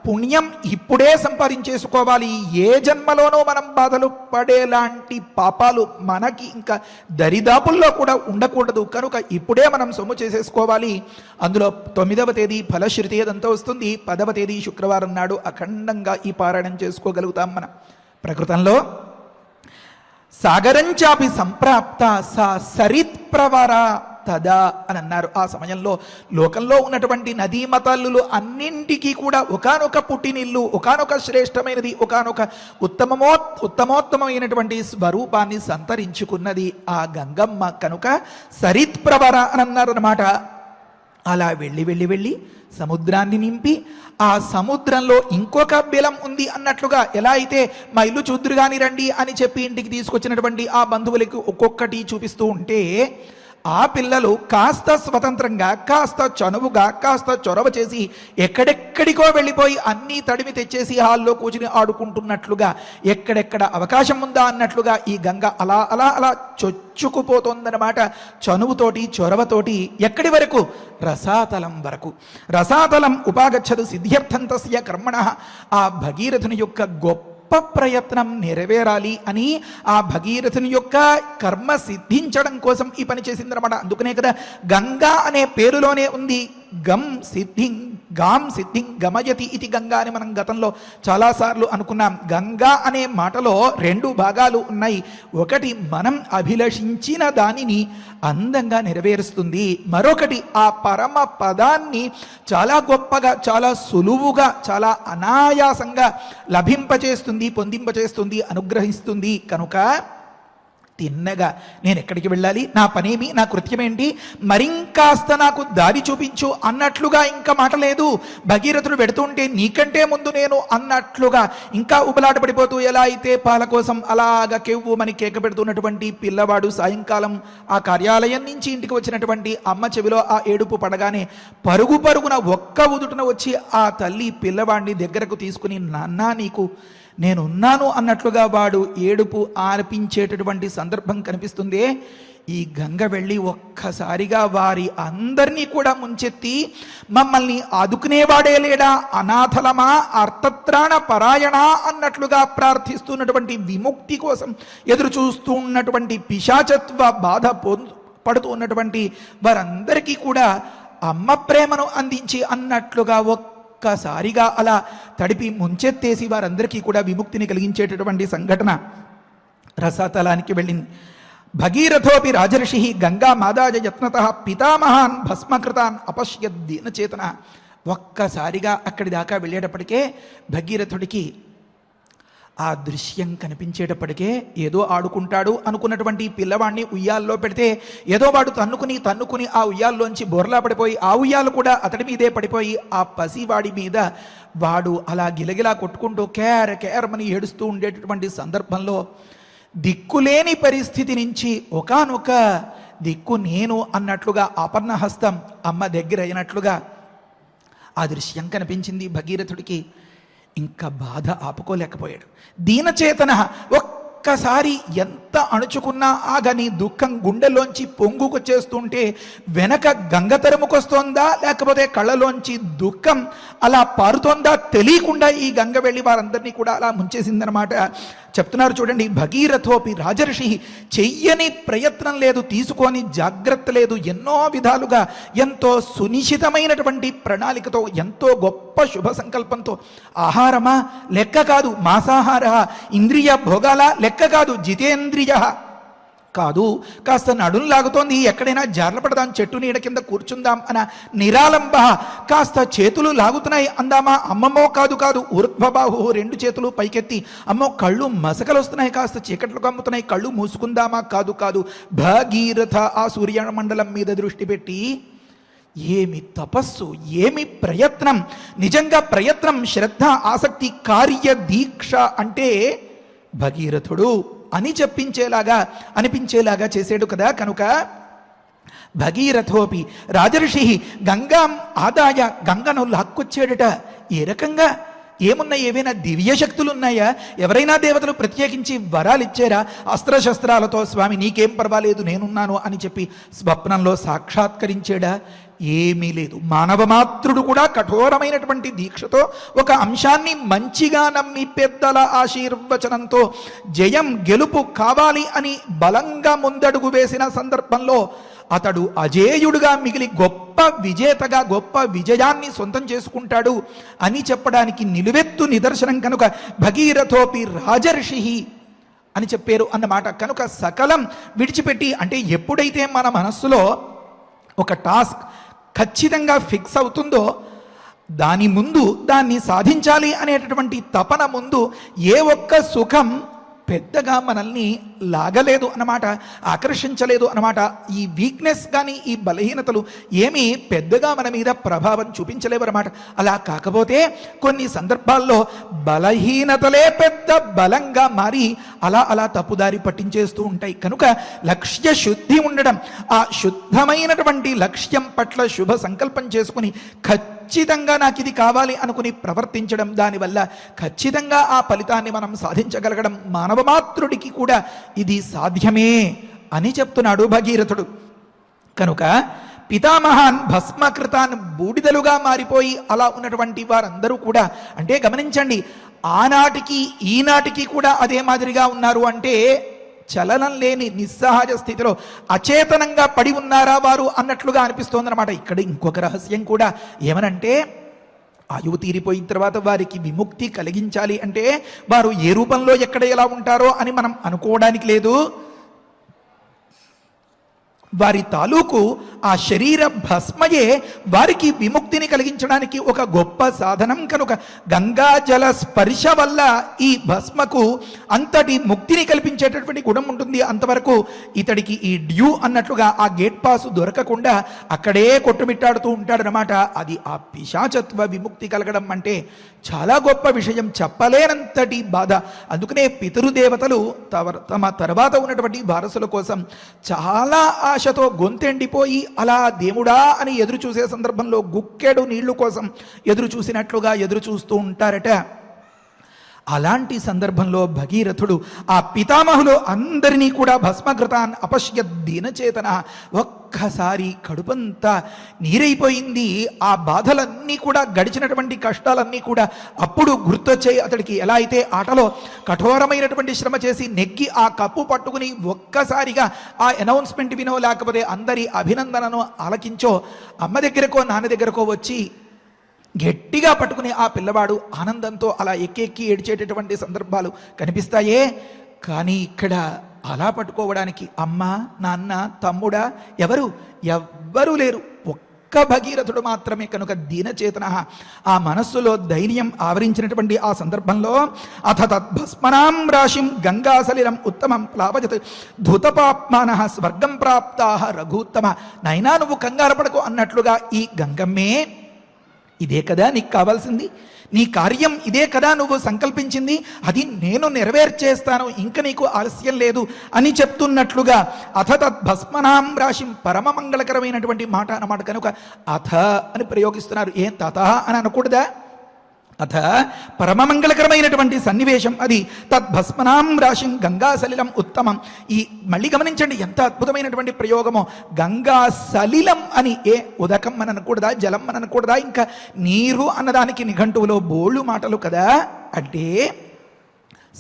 [SPEAKER 1] పుణ్యం ఇప్పుడే సంపాదించేసుకోవాలి. ఏ జన్మలోనూ మనం బాధలు పడేలాంటి పాపాలు మనకి ఇంకా దరిదాపుల్లో కూడా ఉండకూడదు. కనుక ఇప్పుడే మనం సొమ్ము చేసేసుకోవాలి. అందులో 9వ తేదీ ఫలశ్రుతి అదంతా వస్తుంది. 10వ తేదీ శుక్రవారం నాడు అఖండంగా ఈ పారాయణం చేసుకోగలుగుతాం. మన ప్రకృతంలో సాగరంచాపి సంప్రాప్త సా సరిత్ ప్రవర తదా అని అన్నారు. ఆ సమయంలో లోకంలో ఉన్నటువంటి నదీమతల్లులు అన్నింటికీ కూడా ఒకానొక పుట్టినిల్లు, ఒకానొక శ్రేష్టమైనది, ఒకానొక ఉత్తమోత్తమైనటువంటి స్వరూపాన్ని సంతరించుకున్నది ఆ గంగమ్మ. కనుక సరిత్ ప్రవర అని అన్నారన్నమాట. అలా వెళ్ళి వెళ్ళి వెళ్ళి సముద్రాన్ని నింపి ఆ సముద్రంలో ఇంకొక బిలం ఉంది అన్నట్లుగా, ఎలా అయితే మా ఇల్లు చూద్దురుగాని రండి అని చెప్పి ఇంటికి తీసుకొచ్చినటువంటి ఆ బంధువులకు ఒక్కొక్కటి చూపిస్తూ ఉంటే ఆ పిల్లలు కాస్త స్వతంత్రంగా, కాస్త చనువుగా, కాస్త చొరవ చేసి ఎక్కడెక్కడికో వెళ్ళిపోయి అన్నీ తడిమి తెచ్చేసి హాల్లో కూర్చుని ఆడుకుంటున్నట్లుగా, ఎక్కడెక్కడ అవకాశం ఉందా అన్నట్లుగా ఈ గంగ అలా అలా అలా చొచ్చుకుపోతోందన్నమాట. చనువుతోటి, చొరవతోటి. ఎక్కడి వరకు? రసాతలం వరకు. రసాతలం ఉపాగచ్చదు సిద్ధ్యర్థం తస్య కర్మణః. ఆ భగీరథుని యొక్క గొప్ప ప్రయత్నం నెరవేరాలి అని, ఆ భగీరథుని యొక్క కర్మ సిద్ధించడం కోసం ఈ పని చేసిందనమాట. అందుకనే కదా గంగా అనే పేరులోనే ఉంది గం సిద్ధిం గాం సిద్ధిం గమయతి ఇది గంగా అని మనం గతంలో చాలాసార్లు అనుకున్నాం. గంగా అనే మాటలో 2 భాగాలు ఉన్నాయి. ఒకటి మనం అభిలషించిన దానిని అందంగా నెరవేరుస్తుంది, మరొకటి ఆ పరమ పదాన్ని చాలా గొప్పగా, చాలా సులువుగా, చాలా అనాయాసంగా లభింపచేస్తుంది, పొందింపచేస్తుంది, అనుగ్రహిస్తుంది. కనుక తిన్నగా నేను ఎక్కడికి వెళ్ళాలి, నా పనేమి, నా కృత్యమేంటి, మరింకాస్త నాకు దారి చూపించు అన్నట్లుగా ఇంకా మాట లేదు. భగీరథుడు పెడుతుంటే నీకంటే ముందు నేను అన్నట్లుగా ఇంకా ఉబలాట పడిపోతూ, ఎలా అయితే పాల కోసం అలాగా కెవ్వు మని కేక పెడుతున్నటువంటి పిల్లవాడు సాయంకాలం ఆ కార్యాలయం నుంచి ఇంటికి వచ్చినటువంటి అమ్మ చెవిలో ఆ ఏడుపు పడగానే పరుగు పరుగున ఒక్క ఉదుటున వచ్చి ఆ తల్లి పిల్లవాడిని దగ్గరకు తీసుకుని, నాన్నా నీకు నేనున్నాను అన్నట్లుగా వాడు ఏడుపు ఆలపించేటటువంటి సందర్భం కనిపిస్తుంది. ఈ గంగ వెళ్ళి ఒక్కసారిగా వారి అందరినీ కూడా ముంచెత్తి, మమ్మల్ని ఆదుకునేవాడే లేడా, అనాథలమా, అర్థత్రాణ పరాయణ అన్నట్లుగా ప్రార్థిస్తున్నటువంటి, విముక్తి కోసం ఎదురు చూస్తూ ఉన్నటువంటి, పిశాచత్వ బాధ పడుతూ ఉన్నటువంటి వారందరికీ కూడా అమ్మ ప్రేమను అందించి అన్నట్లుగా ఒక్కసారిగా అలా తడిపి ముంచెత్తేసి వారందరికీ కూడా విముక్తిని కలిగించేటటువంటి సంఘటన రసాతలానికి వెళ్ళింది. భగీరథోపి రాజర్షి గంగా మాదాజ యత్నత పితామహాన్ భస్మకృతాన్ అపశ్యద్ దీనచేతన. ఒక్కసారిగా అక్కడి దాకా వెళ్ళేటప్పటికే భగీరథుడికి ఆ దృశ్యం కనిపించేటప్పటికే ఏదో ఆడుకుంటాడు అనుకున్నటువంటి పిల్లవాడిని ఉయ్యాల్లో పెడితే ఏదో వాడు తన్నుకుని ఆ ఉయ్యాల్లోంచి బోర్లా పడిపోయి ఆ ఉయ్యాలు కూడా అతడి మీదే పడిపోయి ఆ పసివాడి మీద వాడు అలా గిలగిలా కొట్టుకుంటూ కేరమని ఏడుస్తూ ఉండేటటువంటి సందర్భంలో దిక్కులేని పరిస్థితి నుంచి ఒకానొక దిక్కు నేను అన్నట్లుగా ఆపన్నహస్తం అమ్మ దగ్గర అయినట్లుగా ఆ దృశ్యం కనిపించింది భగీరథుడికి. ఇంకా బాధ ఆపుకోలేకపోయాడు. దీనచేతన ఒక్కసారి ఎంత అణుచుకున్నా ఆగని దుఃఖం గుండెలోంచి పొంగుకొచ్చేస్తుంటే వెనక గంగ తరుముకొస్తోందా లేకపోతే కళ్ళలోంచి దుఃఖం అలా పారుతోందా తెలియకుండా ఈ గంగ వెళ్ళి వారందరినీ కూడా అలా ముంచేసిందనమాట. చెప్తున్నారు చూడండి, భగీరథోపి రాజర్షి, చెయ్యని ప్రయత్నం లేదు, తీసుకొని జాగ్రత్త లేదు, ఎన్నో విధాలుగా ఎంతో సునిశ్చితమైనటువంటి ప్రణాళికతో ఎంతో గొప్ప శుభ సంకల్పంతో, ఆహారమా లెక్క కాదు, మాంసాహార ఇంద్రియ భోగాల లెక్క కాదు, జితేంద్రియ కాదు, కాస్త నడుం లాగుతోంది, ఎక్కడైనా జార్ల పడదాం, చెట్టు నీడ కింద కూర్చుందాం అన్న నిరాలంబ, కాస్త చేతులు లాగుతున్నాయి అందామా, అమ్మమ్మో కాదు కాదు, ఊర్ధ్వబాహు, రెండు చేతులు పైకెత్తి, అమ్మో కళ్ళు మసకలు వస్తున్నాయి, కాస్త చీకట్లు కమ్ముతున్నాయి, కళ్ళు మూసుకుందామా, కాదు కాదు, భగీరథ ఆ సూర్యమండలం మీద దృష్టి పెట్టి, ఏమి తపస్సు, ఏమి ప్రయత్నం, నిజంగా ప్రయత్నం, శ్రద్ధ, ఆసక్తి, కార్య దీక్ష అంటే భగీరథుడు అని చెప్పించేలాగా అనిపించేలాగా చేసాడు కదా. కనుక భగీరథోపి రాజర్షి గంగాం ఆదాయ, గంగను లాక్కొచ్చాడట. ఏ రకంగా, ఏమున్నాయి, ఏవైనా దివ్య శక్తులు ఉన్నాయా, ఎవరైనా దేవతలు ప్రత్యేకించి వరాలు ఇచ్చారా, అస్త్రశస్త్రాలతో స్వామి నీకేం పర్వాలేదు నేనున్నాను అని చెప్పి స్వప్నంలో సాక్షాత్కరించాడా, ఏమీ లేదు. మానవ మాత్రుడు కూడా కఠోరమైనటువంటి దీక్షతో ఒక అంశాన్ని మంచిగా నమ్మి పెద్దల ఆశీర్వచనంతో జయం గెలుపు కావాలి అని బలంగా ముందడుగు వేసిన సందర్భంలో అతడు అజేయుడుగా మిగిలి గొప్ప విజేతగా గొప్ప విజయాన్ని సొంతం చేసుకుంటాడు అని చెప్పడానికి నిలువెత్తు నిదర్శనం కనుక భగీరథోపి రాజర్షి అని చెప్పారు అన్నమాట. కనుక సకలం విడిచిపెట్టి, అంటే ఎప్పుడైతే మన మనస్సులో ఒక టాస్క్ ఖచ్చితంగా ఫిక్స్ అవుతుందో దాని ముందు, దాన్ని సాధించాలి అనేటటువంటి తపన ముందు ఏ ఒక్క సుఖం పెద్దగా మనల్ని లాగలేదు అన్నమాట, ఆకర్షించలేదు అన్నమాట. ఈ వీక్నెస్ కానీ ఈ బలహీనతలు ఏమీ పెద్దగా మన మీద ప్రభావం చూపించలేవు అన్నమాట. అలా కాకపోతే కొన్ని సందర్భాల్లో బలహీనతలే పెద్ద బలంగా మారి అలా అలా తప్పుదారి పట్టించేస్తూ ఉంటాయి. కనుక లక్ష్య శుద్ధి ఉండడం, ఆ శుద్ధమైనటువంటి లక్ష్యం పట్ల శుభ సంకల్పం చేసుకుని ఖచ్చితంగా నాకు ఇది కావాలి అనుకుని ప్రవర్తించడం, దానివల్ల ఖచ్చితంగా ఆ ఫలితాన్ని మనం సాధించగలగడం మానవమాత్రుడికి కూడా ఇది సాధ్యమే అని చెప్తున్నాడు భగీరథుడు. కనుక పితామహాన్ భస్మకృతాన్, బూడిదలుగా మారిపోయి అలా ఉన్నటువంటి వారందరూ కూడా, అంటే గమనించండి, ఆనాటికి ఈనాటికి కూడా అదే మాదిరిగా ఉన్నారు. అంటే చలనం లేని నిస్సహజ స్థితిలో అచేతనంగా పడి ఉన్నారా వారు అన్నట్లుగా అనిపిస్తోందన్నమాట. ఇక్కడ ఇంకొక రహస్యం కూడా ఏమనంటే, ఆయువు తీరిపోయిన తర్వాత వారికి విముక్తి కలిగించాలి అంటే వారు ఏ రూపంలో ఎక్కడ ఎలా ఉంటారో అని మనం అనుకోవడానికి లేదు. వారి తాలూకు ఆ శరీర భస్మయే వారికి విముక్తిని కలిగించడానికి ఒక గొప్ప సాధనం. కనుక గంగాజల స్పర్శ వల్ల ఈ భస్మకు అంతటి ముక్తిని కల్పించేటటువంటి గుణం ఉంటుంది. అంతవరకు ఇతడికి ఈ డ్యూ అన్నట్లుగా ఆ గేట్ పాసు దొరకకుండా అక్కడే కొట్టుమిట్టాడుతూ ఉంటాడనమాట. అది ఆ పిశాచత్వ విముక్తి కలగడం అంటే చాలా గొప్ప విషయం, చెప్పలేనంతటి బాధ. అందుకనే పితృదేవతలు తమ తర్వాత ఉన్నటువంటి వారసుల కోసం చాలా ఆశతో గొంతెండిపోయి అలా దేవుడా అని ఎదురు చూసే సందర్భంలో గుక్కెడు నీళ్లు కోసం ఎదురు చూసినట్లుగా ఎదురు చూస్తూ ఉంటారట. అలాంటి సందర్భంలో భగీరథుడు ఆ పితామహులు అందరినీ కూడా భస్మకృతాన్ అపశ్య దీనచేతన, ఒక్కసారి కడుపంతా నీరైపోయింది. ఆ బాధలన్నీ కూడా, గడిచినటువంటి కష్టాలన్నీ కూడా అప్పుడు గుర్తొచ్చాయి అతడికి. ఎలా అయితే ఆటలో కఠోరమైనటువంటి శ్రమ చేసి నెగ్గి ఆ కప్పు పట్టుకుని ఒక్కసారిగా ఆ అనౌన్స్మెంట్ వినో లేకపోతే అందరి అభినందనను ఆలకించో అమ్మ దగ్గరకో నాన్న దగ్గరకో వచ్చి గట్టిగా పట్టుకుని ఆ పిల్లవాడు ఆనందంతో అలా ఎక్కి ఏడ్చేటటువంటి సందర్భాలు కనిపిస్తాయే. కానీ ఇక్కడ అలా పట్టుకోవడానికి అమ్మ, నాన్న, తమ్ముడా ఎవ్వరూ లేరు, ఒక్క భగీరథుడు మాత్రమే. కనుక దీనచేతన, ఆ మనస్సులో ధైర్యం ఆవరించినటువంటి ఆ సందర్భంలో అథ తద్భస్మనాం రాశిం గంగాసలిలం ఉత్తమం ప్లావజత్ ధృతపాప్మాన స్వర్గం ప్రాప్తా రఘుత్తమ. నైనా నువ్వు కంగారు పడకు అన్నట్లుగా ఈ గంగమ్మే, ఇదే కదా నీకు కావాల్సింది, నీ కార్యం ఇదే కదా నువ్వు సంకల్పించింది, అది నేను నెరవేర్చేస్తాను, ఇంక నీకు ఆలస్యం లేదు అని చెప్తున్నట్లుగా అథ తద్భస్మనాం రాశిం, పరమ మంగళకరమైనటువంటి మాట అన్నమాట. కనుక అథ అని ప్రయోగిస్తున్నారు. తథ అని అనకూడదా? అథ పరమమంగళకరమైనటువంటి సన్నివేశం అది. తద్భస్మనాం రాశిం గంగా సలిలం ఉత్తమం. ఈ మళ్ళీ గమనించండి ఎంత అద్భుతమైనటువంటి ప్రయోగమో. గంగా సలిలం అని ఉదకం అని అనకూడదా, జలం అని అనకూడదా, ఇంకా నీరు అన్నదానికి నిఘంటువులో బోళ్ళు మాటలు కదా. అంటే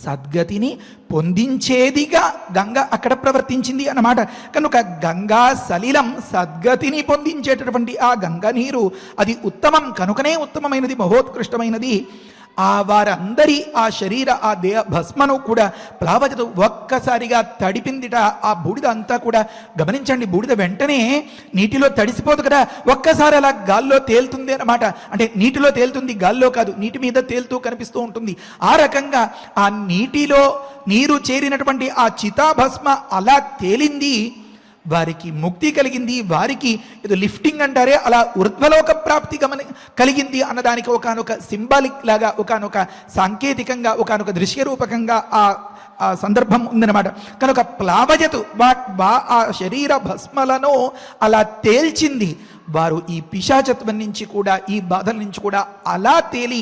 [SPEAKER 1] సద్గతిని పొందించేదిగా గంగ అక్కడ ప్రవర్తించింది అన్నమాట. కనుక గంగా సలిలం సద్గతిని పొందించేటటువంటి ఆ గంగ నీరు అది ఉత్తమం, కనుకనే ఉత్తమమైనది, మహోత్కృష్టమైనది. ఆ వారందరి ఆ శరీర ఆ దేహ భస్మను కూడా ప్లావజదు ఒక్కసారిగా తడిపిందిట. ఆ బూడిద అంతా కూడా గమనించండి, బూడిద వెంటనే నీటిలో తడిసిపోదు కదా, ఒక్కసారి అలా గాల్లో తేలుతుంది అన్నమాట. అంటే నీటిలో తేలుతుంది, గాల్లో కాదు, నీటి మీద తేలుతూ కనిపిస్తూ ఉంటుంది. ఆ రకంగా ఆ నీటిలో నీరు చేరినటువంటి ఆ చితాభస్మ అలా తేలింది. వారికి ముక్తి కలిగింది, వారికి ఏదో లిఫ్టింగ్ అంటారే అలా ఊర్ధ్వలోక ప్రాప్తి కలిగింది అన్నదానికి ఒకనొక సింబాలిక్ లాగా, ఒకనొక సాంకేతికంగా, ఒకనొక దృశ్యరూపకంగా ఆ సందర్భం ఉందన్నమాట. కనుక ప్లావజతు ఆ శరీర భస్మలను అలా తేల్చింది. వారు ఈ పిశాచత్వం నుంచి కూడా, ఈ బాధల నుంచి కూడా అలా తేలి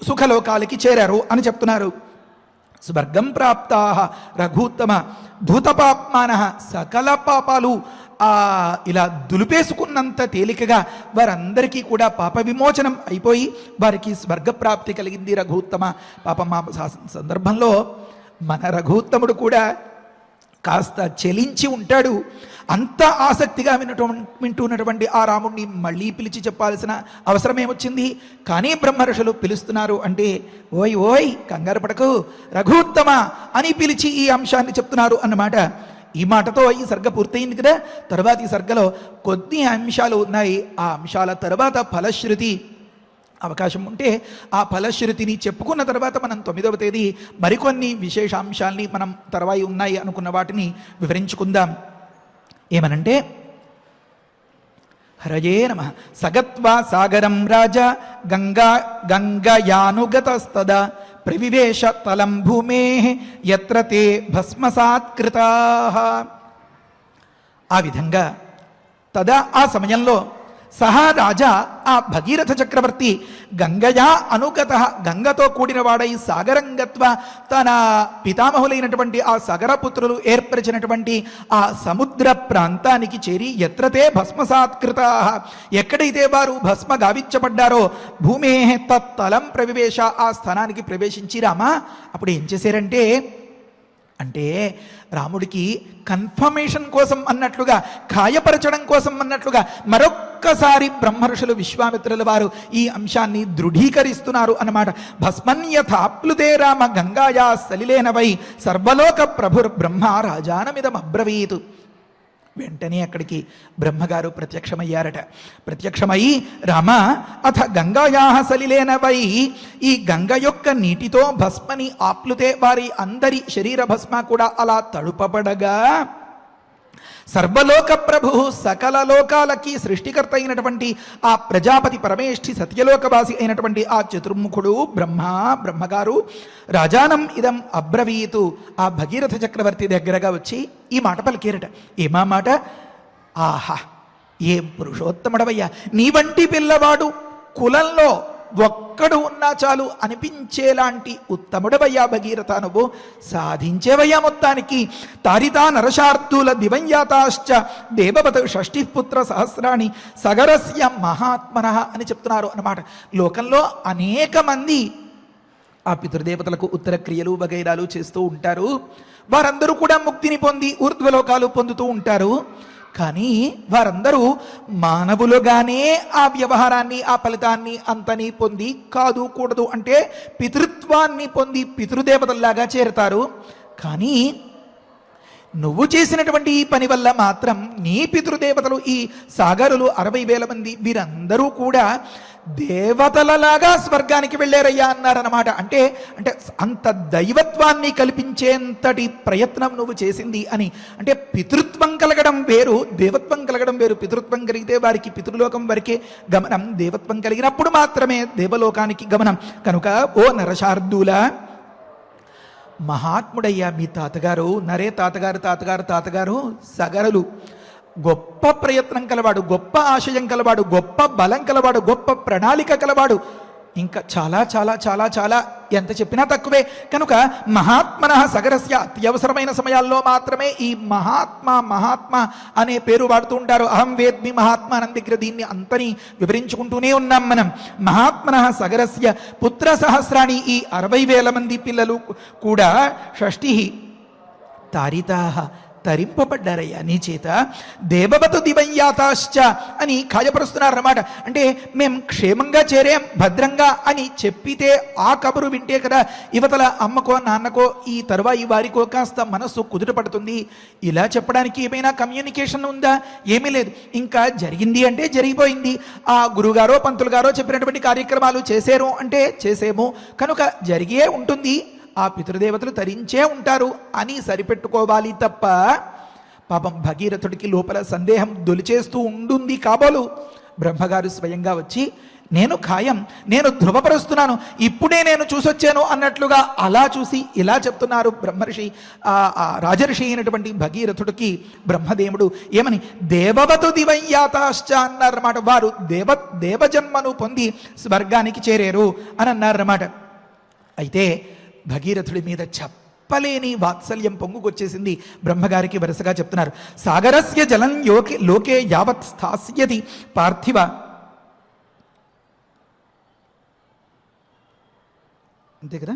[SPEAKER 1] సుఖలోకాలకి చేరారు అని చెప్తున్నారు. స్వర్గం ప్రాప్తా రఘూత్తమ ధూతపాప్మాన. సకల పాపాలు ఇలా దులిపేసుకున్నంత తేలికగా వారందరికీ కూడా పాప విమోచనం అయిపోయి వారికి స్వర్గప్రాప్తి కలిగింది రఘూత్తమ. పాపం మా సందర్భంలో మన రఘూత్తముడు కూడా కాస్త చెలించి ఉంటాడు. అంత ఆసక్తిగా వింటున్నటువంటి ఆ రాముణ్ణి మళ్ళీ పిలిచి చెప్పాల్సిన అవసరం ఏమొచ్చింది? కానీ బ్రహ్మర్షులు పిలుస్తున్నారు అంటే ఓయ్ ఓయ్ కంగారు పడకు రఘుత్తమ అని పిలిచి ఈ అంశాన్ని చెప్తున్నారు అన్నమాట. ఈ మాటతో ఈ సర్గ పూర్తయింది కదా. తర్వాత ఈ సర్గలో కొద్ది అంశాలు ఉన్నాయి. ఆ అంశాల తర్వాత ఫలశ్రుతి. అవకాశం ఉంటే ఆ ఫలశ్రుతిని చెప్పుకున్న తర్వాత మనం 9వ తేదీ మరికొన్ని విశేషాంశాల్ని మనం తర్వాయి ఉన్నాయి అనుకున్న వాటిని వివరించుకుందాం. ఏమనంటే హరయే నమః. సగత్వా సాగరం రాజా గంగయానుగతస్తదా ప్రవివేశ తలం భూమే యత్ర తే భస్మసాత్కృతాః. ఆ విధంగా తదా ఆ సమయంలో సహా రాజా ఆ భగీరథ చక్రవర్తి గంగయా అనుగత గంగతో కూడిన వాడై సాగరంగత్వ తన పితామహులైనటువంటి ఆ సగరపుత్రులు ఏర్పరిచినటువంటి ఆ సముద్ర ప్రాంతానికి చేరి ఎత్రతే భస్మసాత్కృత ఎక్కడైతే వారు భస్మ గావించబడ్డారో భూమే తత్తలం ప్రవివేశ ఆ స్థానానికి ప్రవేశించి రామా అప్పుడు ఏం చేశారంటే అంటే రాముడికి కన్ఫర్మేషన్ కోసం అన్నట్లుగా ఖాయపరచడం కోసం అన్నట్లుగా మరొక్కసారి బ్రహ్మర్షులు విశ్వామిత్రుల వారు ఈ అంశాన్ని దృఢీకరిస్తున్నారు అన్నమాట. భస్మన్యథాప్లుతే రామ గంగాయా సలిలేనవై సర్వలోక ప్రభుర్ బ్రహ్మ రాజానమిదం అబ్రవీతు. వెంటనే అక్కడికి బ్రహ్మగారు ప్రత్యక్షమయ్యారట. ప్రత్యక్షమై రామ అథ గంగాయా సలిలేనవై ఈ గంగ యొక్క నీటితో భస్మని ఆప్లుతే వారి అందరి శరీర భస్మ కూడా అలా తడుపబడగా సర్వలోక ప్రభు సకల లోకాలకి సృష్టికర్త అయినటువంటి ఆ ప్రజాపతి పరమేష్ఠి సత్యలోకవాసి అయినటువంటి ఆ చతుర్ముఖుడు బ్రహ్మగారు రాజానం ఇదం అబ్రవీతు ఆ భగీరథ చక్రవర్తి దగ్గరగా వచ్చి ఈ మాట పలికేరట. ఏమా మాట? ఆహా ఏం పురుషోత్తముడవయ్యా, నీ వంటి పిల్లవాడు కులంలో ఒక్కడు ఉన్నా చాలు అనిపించేలాంటి ఉత్తముడవయ్యా భగీరథ, నువ్వు సాధించేవయ్యా మొత్తానికి. తారితా నరశార్దూల దివంయాతాశ్చ దేవవత షష్ఠిపుత్ర సహస్రాణి సగరస్య మహాత్మన అని చెప్తున్నారు అన్నమాట. లోకంలో అనేక మంది ఆ పితృదేవతలకు ఉత్తర క్రియలు వగైరాలు చేస్తూ ఉంటారు. వారందరూ కూడా ముక్తిని పొంది ఊర్ధ్వలోకాలు పొందుతూ ఉంటారు. కానీ వారందరూ మానవులుగానే ఆ వ్యవహారాన్ని ఆ ఫలితాన్ని అంతని పొంది కాదు కూడదు అంటే పితృత్వాన్ని పొంది పితృదేవతల్లాగా చేరుతారు. కానీ నువ్వు చేసినటువంటి ఈ పని వల్ల మాత్రం నీ పితృదేవతలు ఈ సాగరులు 60,000 మంది వీరందరూ కూడా దేవతలలాగా స్వర్గానికి వెళ్ళారయ్యా అన్నారన్నమాట. అంటే అంత దైవత్వాన్ని కల్పించేంతటి ప్రయత్నం నువ్వు చేసింది అని. అంటే పితృత్వం కలగడం వేరు, దేవత్వం కలగడం వేరు. పితృత్వం కలిగితే వారికి పితృలోకం వరకే గమనం, దేవత్వం కలిగినప్పుడు మాత్రమే దేవలోకానికి గమనం. కనుక ఓ నరశార్దూల మహాత్ముడయ్యా మీ తాతగారు నరే తాతగారు సగరులు గొప్ప ప్రయత్నం కలవాడు, గొప్ప ఆశయం కలవాడు, గొప్ప బలం కలవాడు, గొప్ప ప్రణాళిక కలవాడు. ఇంకా చాలా చాలా చాలా చాలా ఎంత చెప్పినా తక్కువే. కనుక మహాత్మన సగరస్య అత్యవసరమైన సమయాల్లో మాత్రమే ఈ మహాత్మ అనే పేరు వాడుతూ ఉంటారు. అహం వేద్మి మహాత్మ అనే దగ్గర దీన్ని అంతని వివరించుకుంటూనే ఉన్నాం మనం. మహాత్మన సగరస్య పుత్ర సహస్రాణి, ఈ 60,000 మంది పిల్లలు కూడా షష్ఠి తారితాహ తరింపబడ్డారయ్యా నీ చేత. దేవవతు దివయ్యాతాశ్చ అని ఖాయపరుస్తున్నారన్నమాట. అంటే మేము క్షేమంగా చేరాం భద్రంగా అని చెప్పితే ఆ కబురు వింటే కదా యువతల అమ్మకో నాన్నకో ఈ తరువాయి వారికో కాస్త మనస్సు కుదుట పడుతుంది. ఇలా చెప్పడానికి ఏమైనా కమ్యూనికేషన్ ఉందా? ఏమీ లేదు. ఇంకా జరిగింది అంటే జరిగిపోయింది. ఆ గురుగారో పంతులు గారో చెప్పినటువంటి కార్యక్రమాలు చేశారు అంటే చేసేమో, కనుక జరిగే ఉంటుంది, ఆ పితృదేవతలు తరించే ఉంటారు అని సరిపెట్టుకోవాలి తప్ప పాపం భగీరథుడికి లోపల సందేహం దొలిచేస్తూ ఉంటుంది కాబోలు. బ్రహ్మగారు స్వయంగా వచ్చి నేను ఖాయం, నేను ధృవపరుస్తున్నాను, ఇప్పుడే నేను చూసొచ్చాను అన్నట్లుగా అలా చూసి ఇలా చెప్తున్నారు బ్రహ్మర్షి. రాజర్షి అయినటువంటి భగీరథుడికి బ్రహ్మదేవుడు ఏమని దేవవతు దివయ్యాతాశ్చ అన్నారన్నమాట. వారు దేవజన్మను పొంది స్వర్గానికి చేరారు అని అన్నారన్నమాట. అయితే భగీరథుడి మీద చెప్పలేని వాత్సల్యం పొంగుకొచ్చేసింది. బ్రహ్మగారికి వరుసగా చెప్తున్నారు. సాగరస్య జలం లోకే యావత్ స్థాస్యతి పార్థివ. అంతే కదా.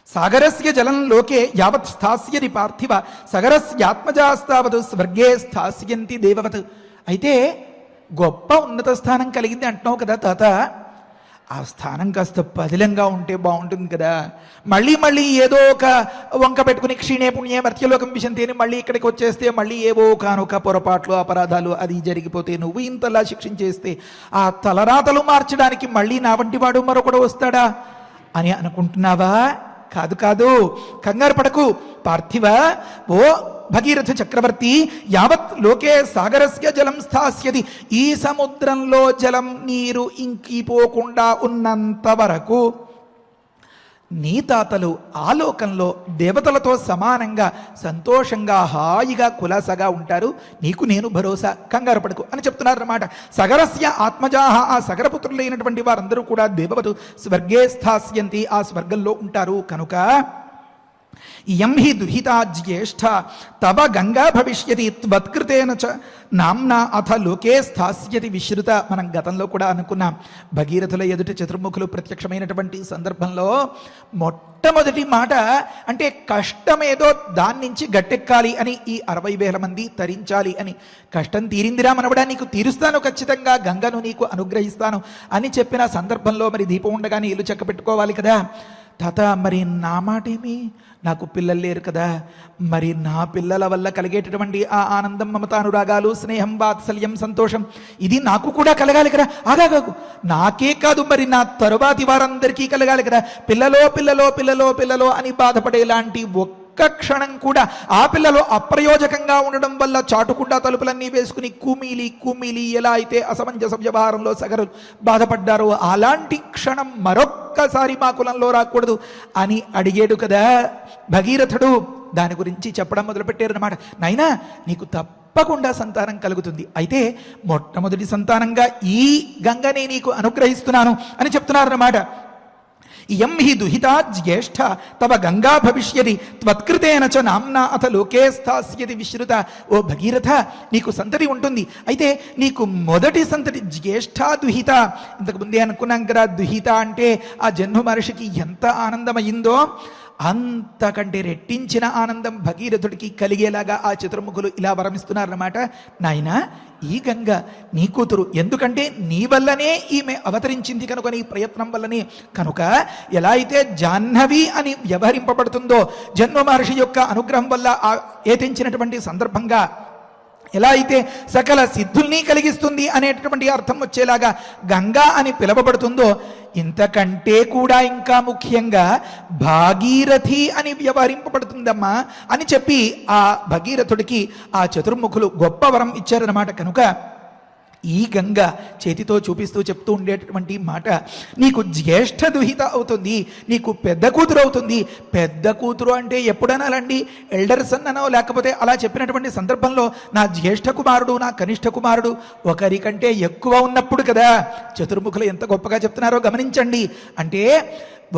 [SPEAKER 1] సాగరస్య జలం లోకే యావత్ స్థాస్యతి పార్థివ సగరస్యాత్మజాస్తావత్ స్వర్గే స్థాస్యంతి దేవవత్. అయితే గొప్ప ఉన్నత స్థానం కలిగింది అంటున్నావు కదా తాత, ఆ స్థానం కాస్త పదిలంగా ఉంటే బాగుంటుంది కదా. మళ్ళీ మళ్ళీ ఏదో ఒక వంక పెట్టుకుని క్షీణే పుణ్యే మర్త్యలోకం విషంతేని మళ్ళీ ఇక్కడికి వచ్చేస్తే మళ్ళీ ఏవో కానొక పొరపాట్లు అపరాధాలు అది జరిగిపోతే నువ్వు ఇంతలా శిక్షించేస్తే ఆ తలరాతలు మార్చడానికి మళ్ళీ నా వంటి వాడు మరొకడు వస్తాడా అని అనుకుంటున్నావా? కాదు కాదు, కంగారు పడకు పార్థివ. ఓ భగీరథ చక్రవర్తి, యావత్ లోకే సాగరస్య జలం స్థాస్యతి, ఈ సముద్రంలో జలం నీరు ఇంకిపోకుండా ఉన్నంత వరకు నీ తాతలు ఆ లోకంలో దేవతలతో సమానంగా సంతోషంగా హాయిగా కులాసగా ఉంటారు. నీకు నేను భరోసా, కంగారు పడకు అని చెప్తున్నారన్నమాట. సగరస్య ఆత్మజాహ, ఆ సగరపుత్రులైనటువంటి వారందరూ కూడా దేవవతు స్వర్గే స్థాస్యంతి, ఆ స్వర్గంలో ఉంటారు. కనుక ఇయం హి దుహితా జ్యేష్ఠ తవ గంగా భవిష్యతి త్వత్కృతేన చ నామ్నా అథ లోకే స్థాస్యతి విశ్రుత. మనం గతంలో కూడా అనుకున్నాం. భగీరథుల ఎదుట చతుర్ముఖులు ప్రత్యక్షమైనటువంటి సందర్భంలో మొట్టమొదటి మాట అంటే కష్టమేదో దాని నుంచి గట్టెక్కాలి అని, ఈ 60,000 మంది తరించాలి అని. కష్టం తీరిందిరా మనవడా, నీకు తీరుస్తాను ఖచ్చితంగా, గంగను నీకు అనుగ్రహిస్తాను అని చెప్పిన సందర్భంలో మరి దీపం ఉండగానే ఇల్లు చక్క పెట్టుకోవాలి కదా. తాత మరి నా మాట ఏమి, నాకు పిల్లలు లేరు కదా, మరి నా పిల్లల వల్ల కలిగేటటువంటి ఆ ఆనందం, మమతానురాగాలు, స్నేహం, వాత్సల్యం, సంతోషం ఇది నాకు కూడా కలగాలి కదా. ఆగాగు, నాకే కాదు మరి నా తరువాతి వారందరికీ కలగాలి కదా. పిల్లలో పిల్లలో పిల్లలో పిల్లలో అని బాధపడేలాంటి ఒక్క క్షణం కూడా ఆ పిల్లలు అప్రయోజకంగా ఉండడం వల్ల చాటుకుండా తలుపులన్నీ వేసుకుని కుమిలి ఎలా అయితే అసమంజస వ్యవహారంలో సగరులు బాధపడ్డారో అలాంటి క్షణం మరొక్కసారి మా కులంలో రాకూడదు అని అడిగాడు కదా భగీరథుడు. దాని గురించి చెప్పడం మొదలుపెట్టారు అన్నమాట. నాయనా నీకు తప్పకుండా సంతానం కలుగుతుంది, అయితే మొట్టమొదటి సంతానంగా ఈ గంగనే నీకు అనుగ్రహిస్తున్నాను అని చెప్తున్నారన్నమాట. ఇయం హి దుహితా జ్యేష్ఠ తవ గంగా భవిష్యతి త్వత్కృతేన చ నామ్నా అథ లోకే స్థాస్యతి విశ్రుత. ఓ భగీరథ, నీకు సంతతి ఉంటుంది, అయితే నీకు మొదటి సంతతి జ్యేష్ఠ దుహిత. ఇంతకు ముందే అనుకున్నాం కదా, దుహిత అంటే ఆ జన్మ మహర్షికి ఎంత ఆనందమయ్యిందో అంతకంటే రెట్టించిన ఆనందం భగీరథుడికి కలిగేలాగా ఆ చతుర్ముఖులు ఇలా వరమిస్తున్నారన్నమాట. నాయనా ఈ గంగ నీ కూతురు, ఎందుకంటే నీ వల్లనే ఈమె అవతరించింది కనుక, నీ ప్రయత్నం వల్లనే. కనుక ఎలా అయితే జాహ్నవి అని వ్యవహరింపబడుతుందో జన్మ మహర్షి యొక్క అనుగ్రహం వల్ల ఏతించినటువంటి సందర్భంగా, ఎలా అయితే సకల సిద్ధుల్ని కలిగిస్తుంది అనేటటువంటి అర్థం వచ్చేలాగా గంగా అని పిలవబడుతుందో, ఇంతకంటే కూడా ఇంకా ముఖ్యంగా భాగీరథి అని వ్యవహరింపబడుతుందమ్మా అని చెప్పి ఆ భగీరథుడికి ఆ చతుర్ముఖులు గొప్ప వరం ఇచ్చారన్నమాట. కనుక ఈ గంగ చేతితో చూపిస్తూ చెప్తూ ఉండేటటువంటి మాట, నీకు జ్యేష్ఠ దుహిత అవుతుంది, నీకు పెద్ద కూతురు అవుతుంది. పెద్ద కూతురు అంటే ఎప్పుడనాలండి? ఎల్డర్ సన్ అనో, లేకపోతే అలా చెప్పినటువంటి సందర్భంలో నా జ్యేష్ఠ కుమారుడు, నా కనిష్ఠ కుమారుడు ఒకరికంటే ఎక్కువ ఉన్నప్పుడు కదా. చతుర్ముఖులు ఎంత గొప్పగా చెప్తున్నారో గమనించండి. అంటే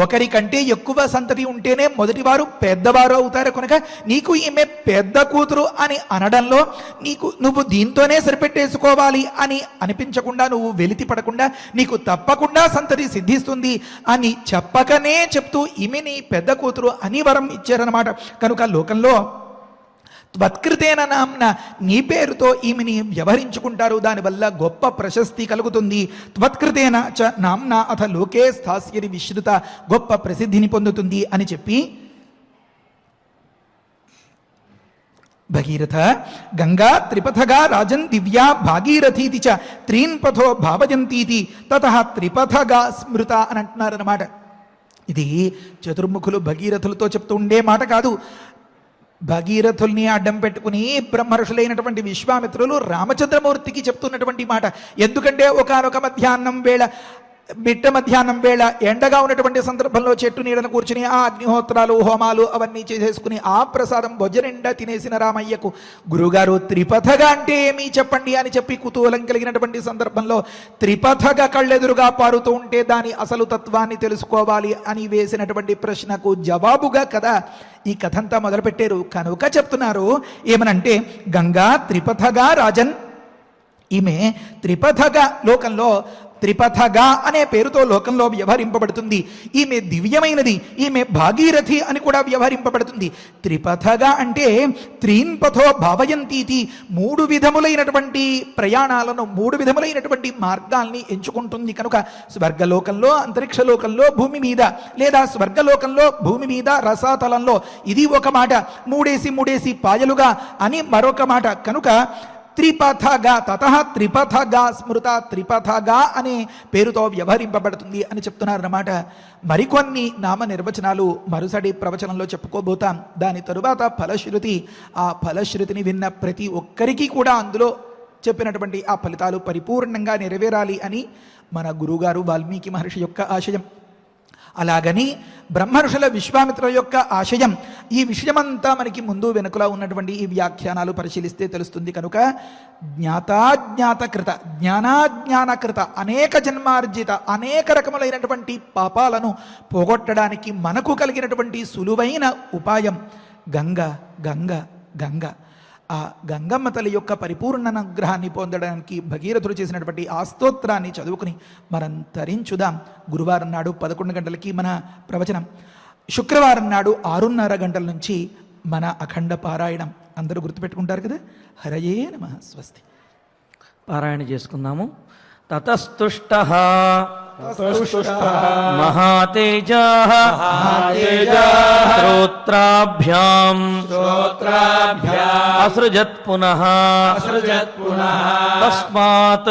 [SPEAKER 1] ఒకరికంటే ఎక్కువ సంతతి ఉంటేనే మొదటివారు పెద్దవారు అవుతారు కనుక నీకు ఈమె పెద్ద కూతురు అని అనడంలో నువ్వు దీంతోనే సరిపెట్టేసుకోవాలి అని అనిపించకుండా, నువ్వు వెలితి పడకుండా నీకు తప్పకుండా సంతతి సిద్ధిస్తుంది అని చెప్పకనే చెప్తూ ఈమె నీ పెద్ద కూతురు అని వరం ఇచ్చారనమాట. కనుక లోకంలో త్వత్కృతేన నామ్న, నీ పేరుతో ఈమెని వ్యవహరించుకుంటారు, దానివల్ల గొప్ప ప్రశస్తి కలుగుతుంది. త్వత్కృతేన చ నామ్న అథ లోకే స్థాస్యది విశ్రుత, గొప్ప ప్రసిద్ధిని పొందుతుంది అని చెప్పి భగీరథ గంగా త్రిపథగా రాజన్ దివ్యా భాగీరథీతి చ త్రీన్ పథో భావయంతీతి తతః త్రిపథగా స్మృత అని అంటున్నారన్నమాట. ఇది చతుర్ముఖులు భగీరథులతో చెప్తూ ఉండే మాట కాదు. భగీరథుల్ని అడ్డం పెట్టుకుని బ్రహ్మర్షులైనటువంటి విశ్వామిత్రులు రామచంద్రమూర్తికి చెప్తున్నటువంటి మాట. ఎందుకంటే ఒకానొక మిట్ట మధ్యాహ్నం వేళ ఎండగా ఉన్నటువంటి సందర్భంలో చెట్టు నీడను కూర్చుని ఆ అగ్నిహోత్రాలు హోమాలు అవన్నీ చేసేసుకుని ఆ ప్రసాదం భోజనిండా తినేసిన రామయ్యకు గురుగారు త్రిపథగా అంటే ఏమీ చెప్పండి అని చెప్పి కుతూహలం కలిగినటువంటి సందర్భంలో త్రిపథగా కళ్ళెదురుగా పారుతూ ఉంటే దాని అసలు తత్వాన్ని తెలుసుకోవాలి అని వేసినటువంటి ప్రశ్నకు జవాబుగా కదా ఈ కథంతా మొదలుపెట్టారు. కనుక చెప్తున్నారు ఏమనంటే, గంగా త్రిపథగా రాజన్, ఈమె త్రిపథగా లోకంలో త్రిపథగా అనే పేరుతో లోకంలో వ్యవహరింపబడుతుంది. ఈమె దివ్యమైనది, ఈమె భాగీరథి అని కూడా వ్యవహరింపబడుతుంది. త్రిపథగా అంటే త్రీన్పథో భావయంతీతి, 3 విధములైనటువంటి ప్రయాణాలను, 3 విధములైనటువంటి మార్గాల్ని ఎంచుకుంటుంది. కనుక స్వర్గలోకంలో, అంతరిక్ష లోకంలో, భూమి మీద, లేదా స్వర్గలోకంలో, భూమి మీద, రసాతలంలో, ఇది ఒక మాట. 3 పాయలుగా అని మరొక మాట. కనుక త్రిపథగా, తతః త్రిపథగా స్మృత, త్రిపథగా అనే పేరుతో వ్యవహరింపబడుతుంది అని చెప్తున్నారన్నమాట. మరికొన్ని నామ నిర్వచనాలు మరుసటి ప్రవచనంలో చెప్పుకోబోతాం. దాని తరువాత ఫలశ్రుతి. ఆ ఫలశ్రుతిని విన్న ప్రతి ఒక్కరికి కూడా అందులో చెప్పినటువంటి ఆ ఫలితాలు పరిపూర్ణంగా నెరవేరాలి అని మన గురువుగారు వాల్మీకి మహర్షి యొక్క ఆశయం. అలాగని బ్రహ్మర్షుల విశ్వామిత్ర యొక్క ఆశయం. ఈ విషయమంతా మనకి ముందు వెనుకలా ఉన్నటువంటి ఈ వ్యాఖ్యానాలు పరిశీలిస్తే తెలుస్తుంది. కనుక జ్ఞాతాజ్ఞాతకృత, జ్ఞానాజ్ఞానకృత, అనేక జన్మార్జిత, అనేక రకములైనటువంటి పాపాలను పోగొట్టడానికి మనకు కలిగినటువంటి సులువైన ఉపాయం గంగ గంగ గంగ. ఆ గంగమ్మ తల్లి యొక్క పరిపూర్ణ అనుగ్రహాన్ని పొందడానికి భగీరథుడు చేసినటువంటి ఆ స్తోత్రాన్ని చదువుకుని మనం తరించుదాం. గురువారం నాడు 11 గంటలకి మన ప్రవచనం, శుక్రవారం నాడు 6:30 గంటల నుంచి మన అఖండ పారాయణం. అందరూ గుర్తుపెట్టుకుంటారు కదా. హరయే నమః. స్వస్తి.
[SPEAKER 2] పారాయణ చేసుకుందాము. తతస్తుష్టః మహాతేజః శ్రోత్రాభ్యాం అసృజత్ పునః తస్మాత్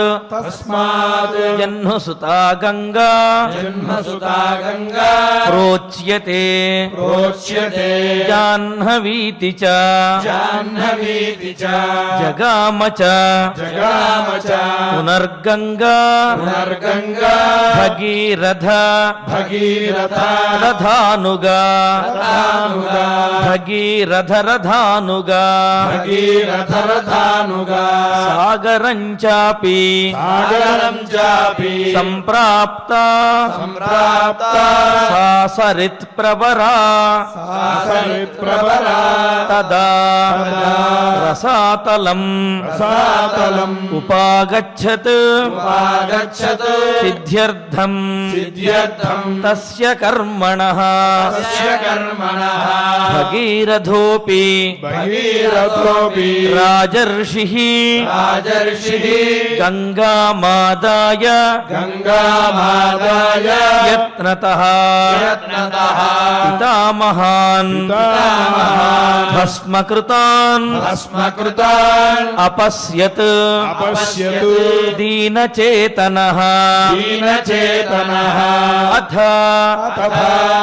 [SPEAKER 2] జహ్నుసుతా గంగా ప్రోచ్యతే జాహ్నవీతి చ జగామ చ పునర్గంగా భగీరథ రథానుగా భగీరథ రథానుగా సాగరం చాపి సంప్రాప్త సాసరిత్ ప్రవరా తదా రసాతలం ఉపాగచ్చత్ సిద్ధ్యర్థం తస్య కర్మణః భగీరథోపి రాజర్షిః గంగామాదాయ యత్నతః పితామహాన్ భస్మకృతాన్ అపశ్యత్ దీనచేతనః
[SPEAKER 4] చేతనః
[SPEAKER 2] అథ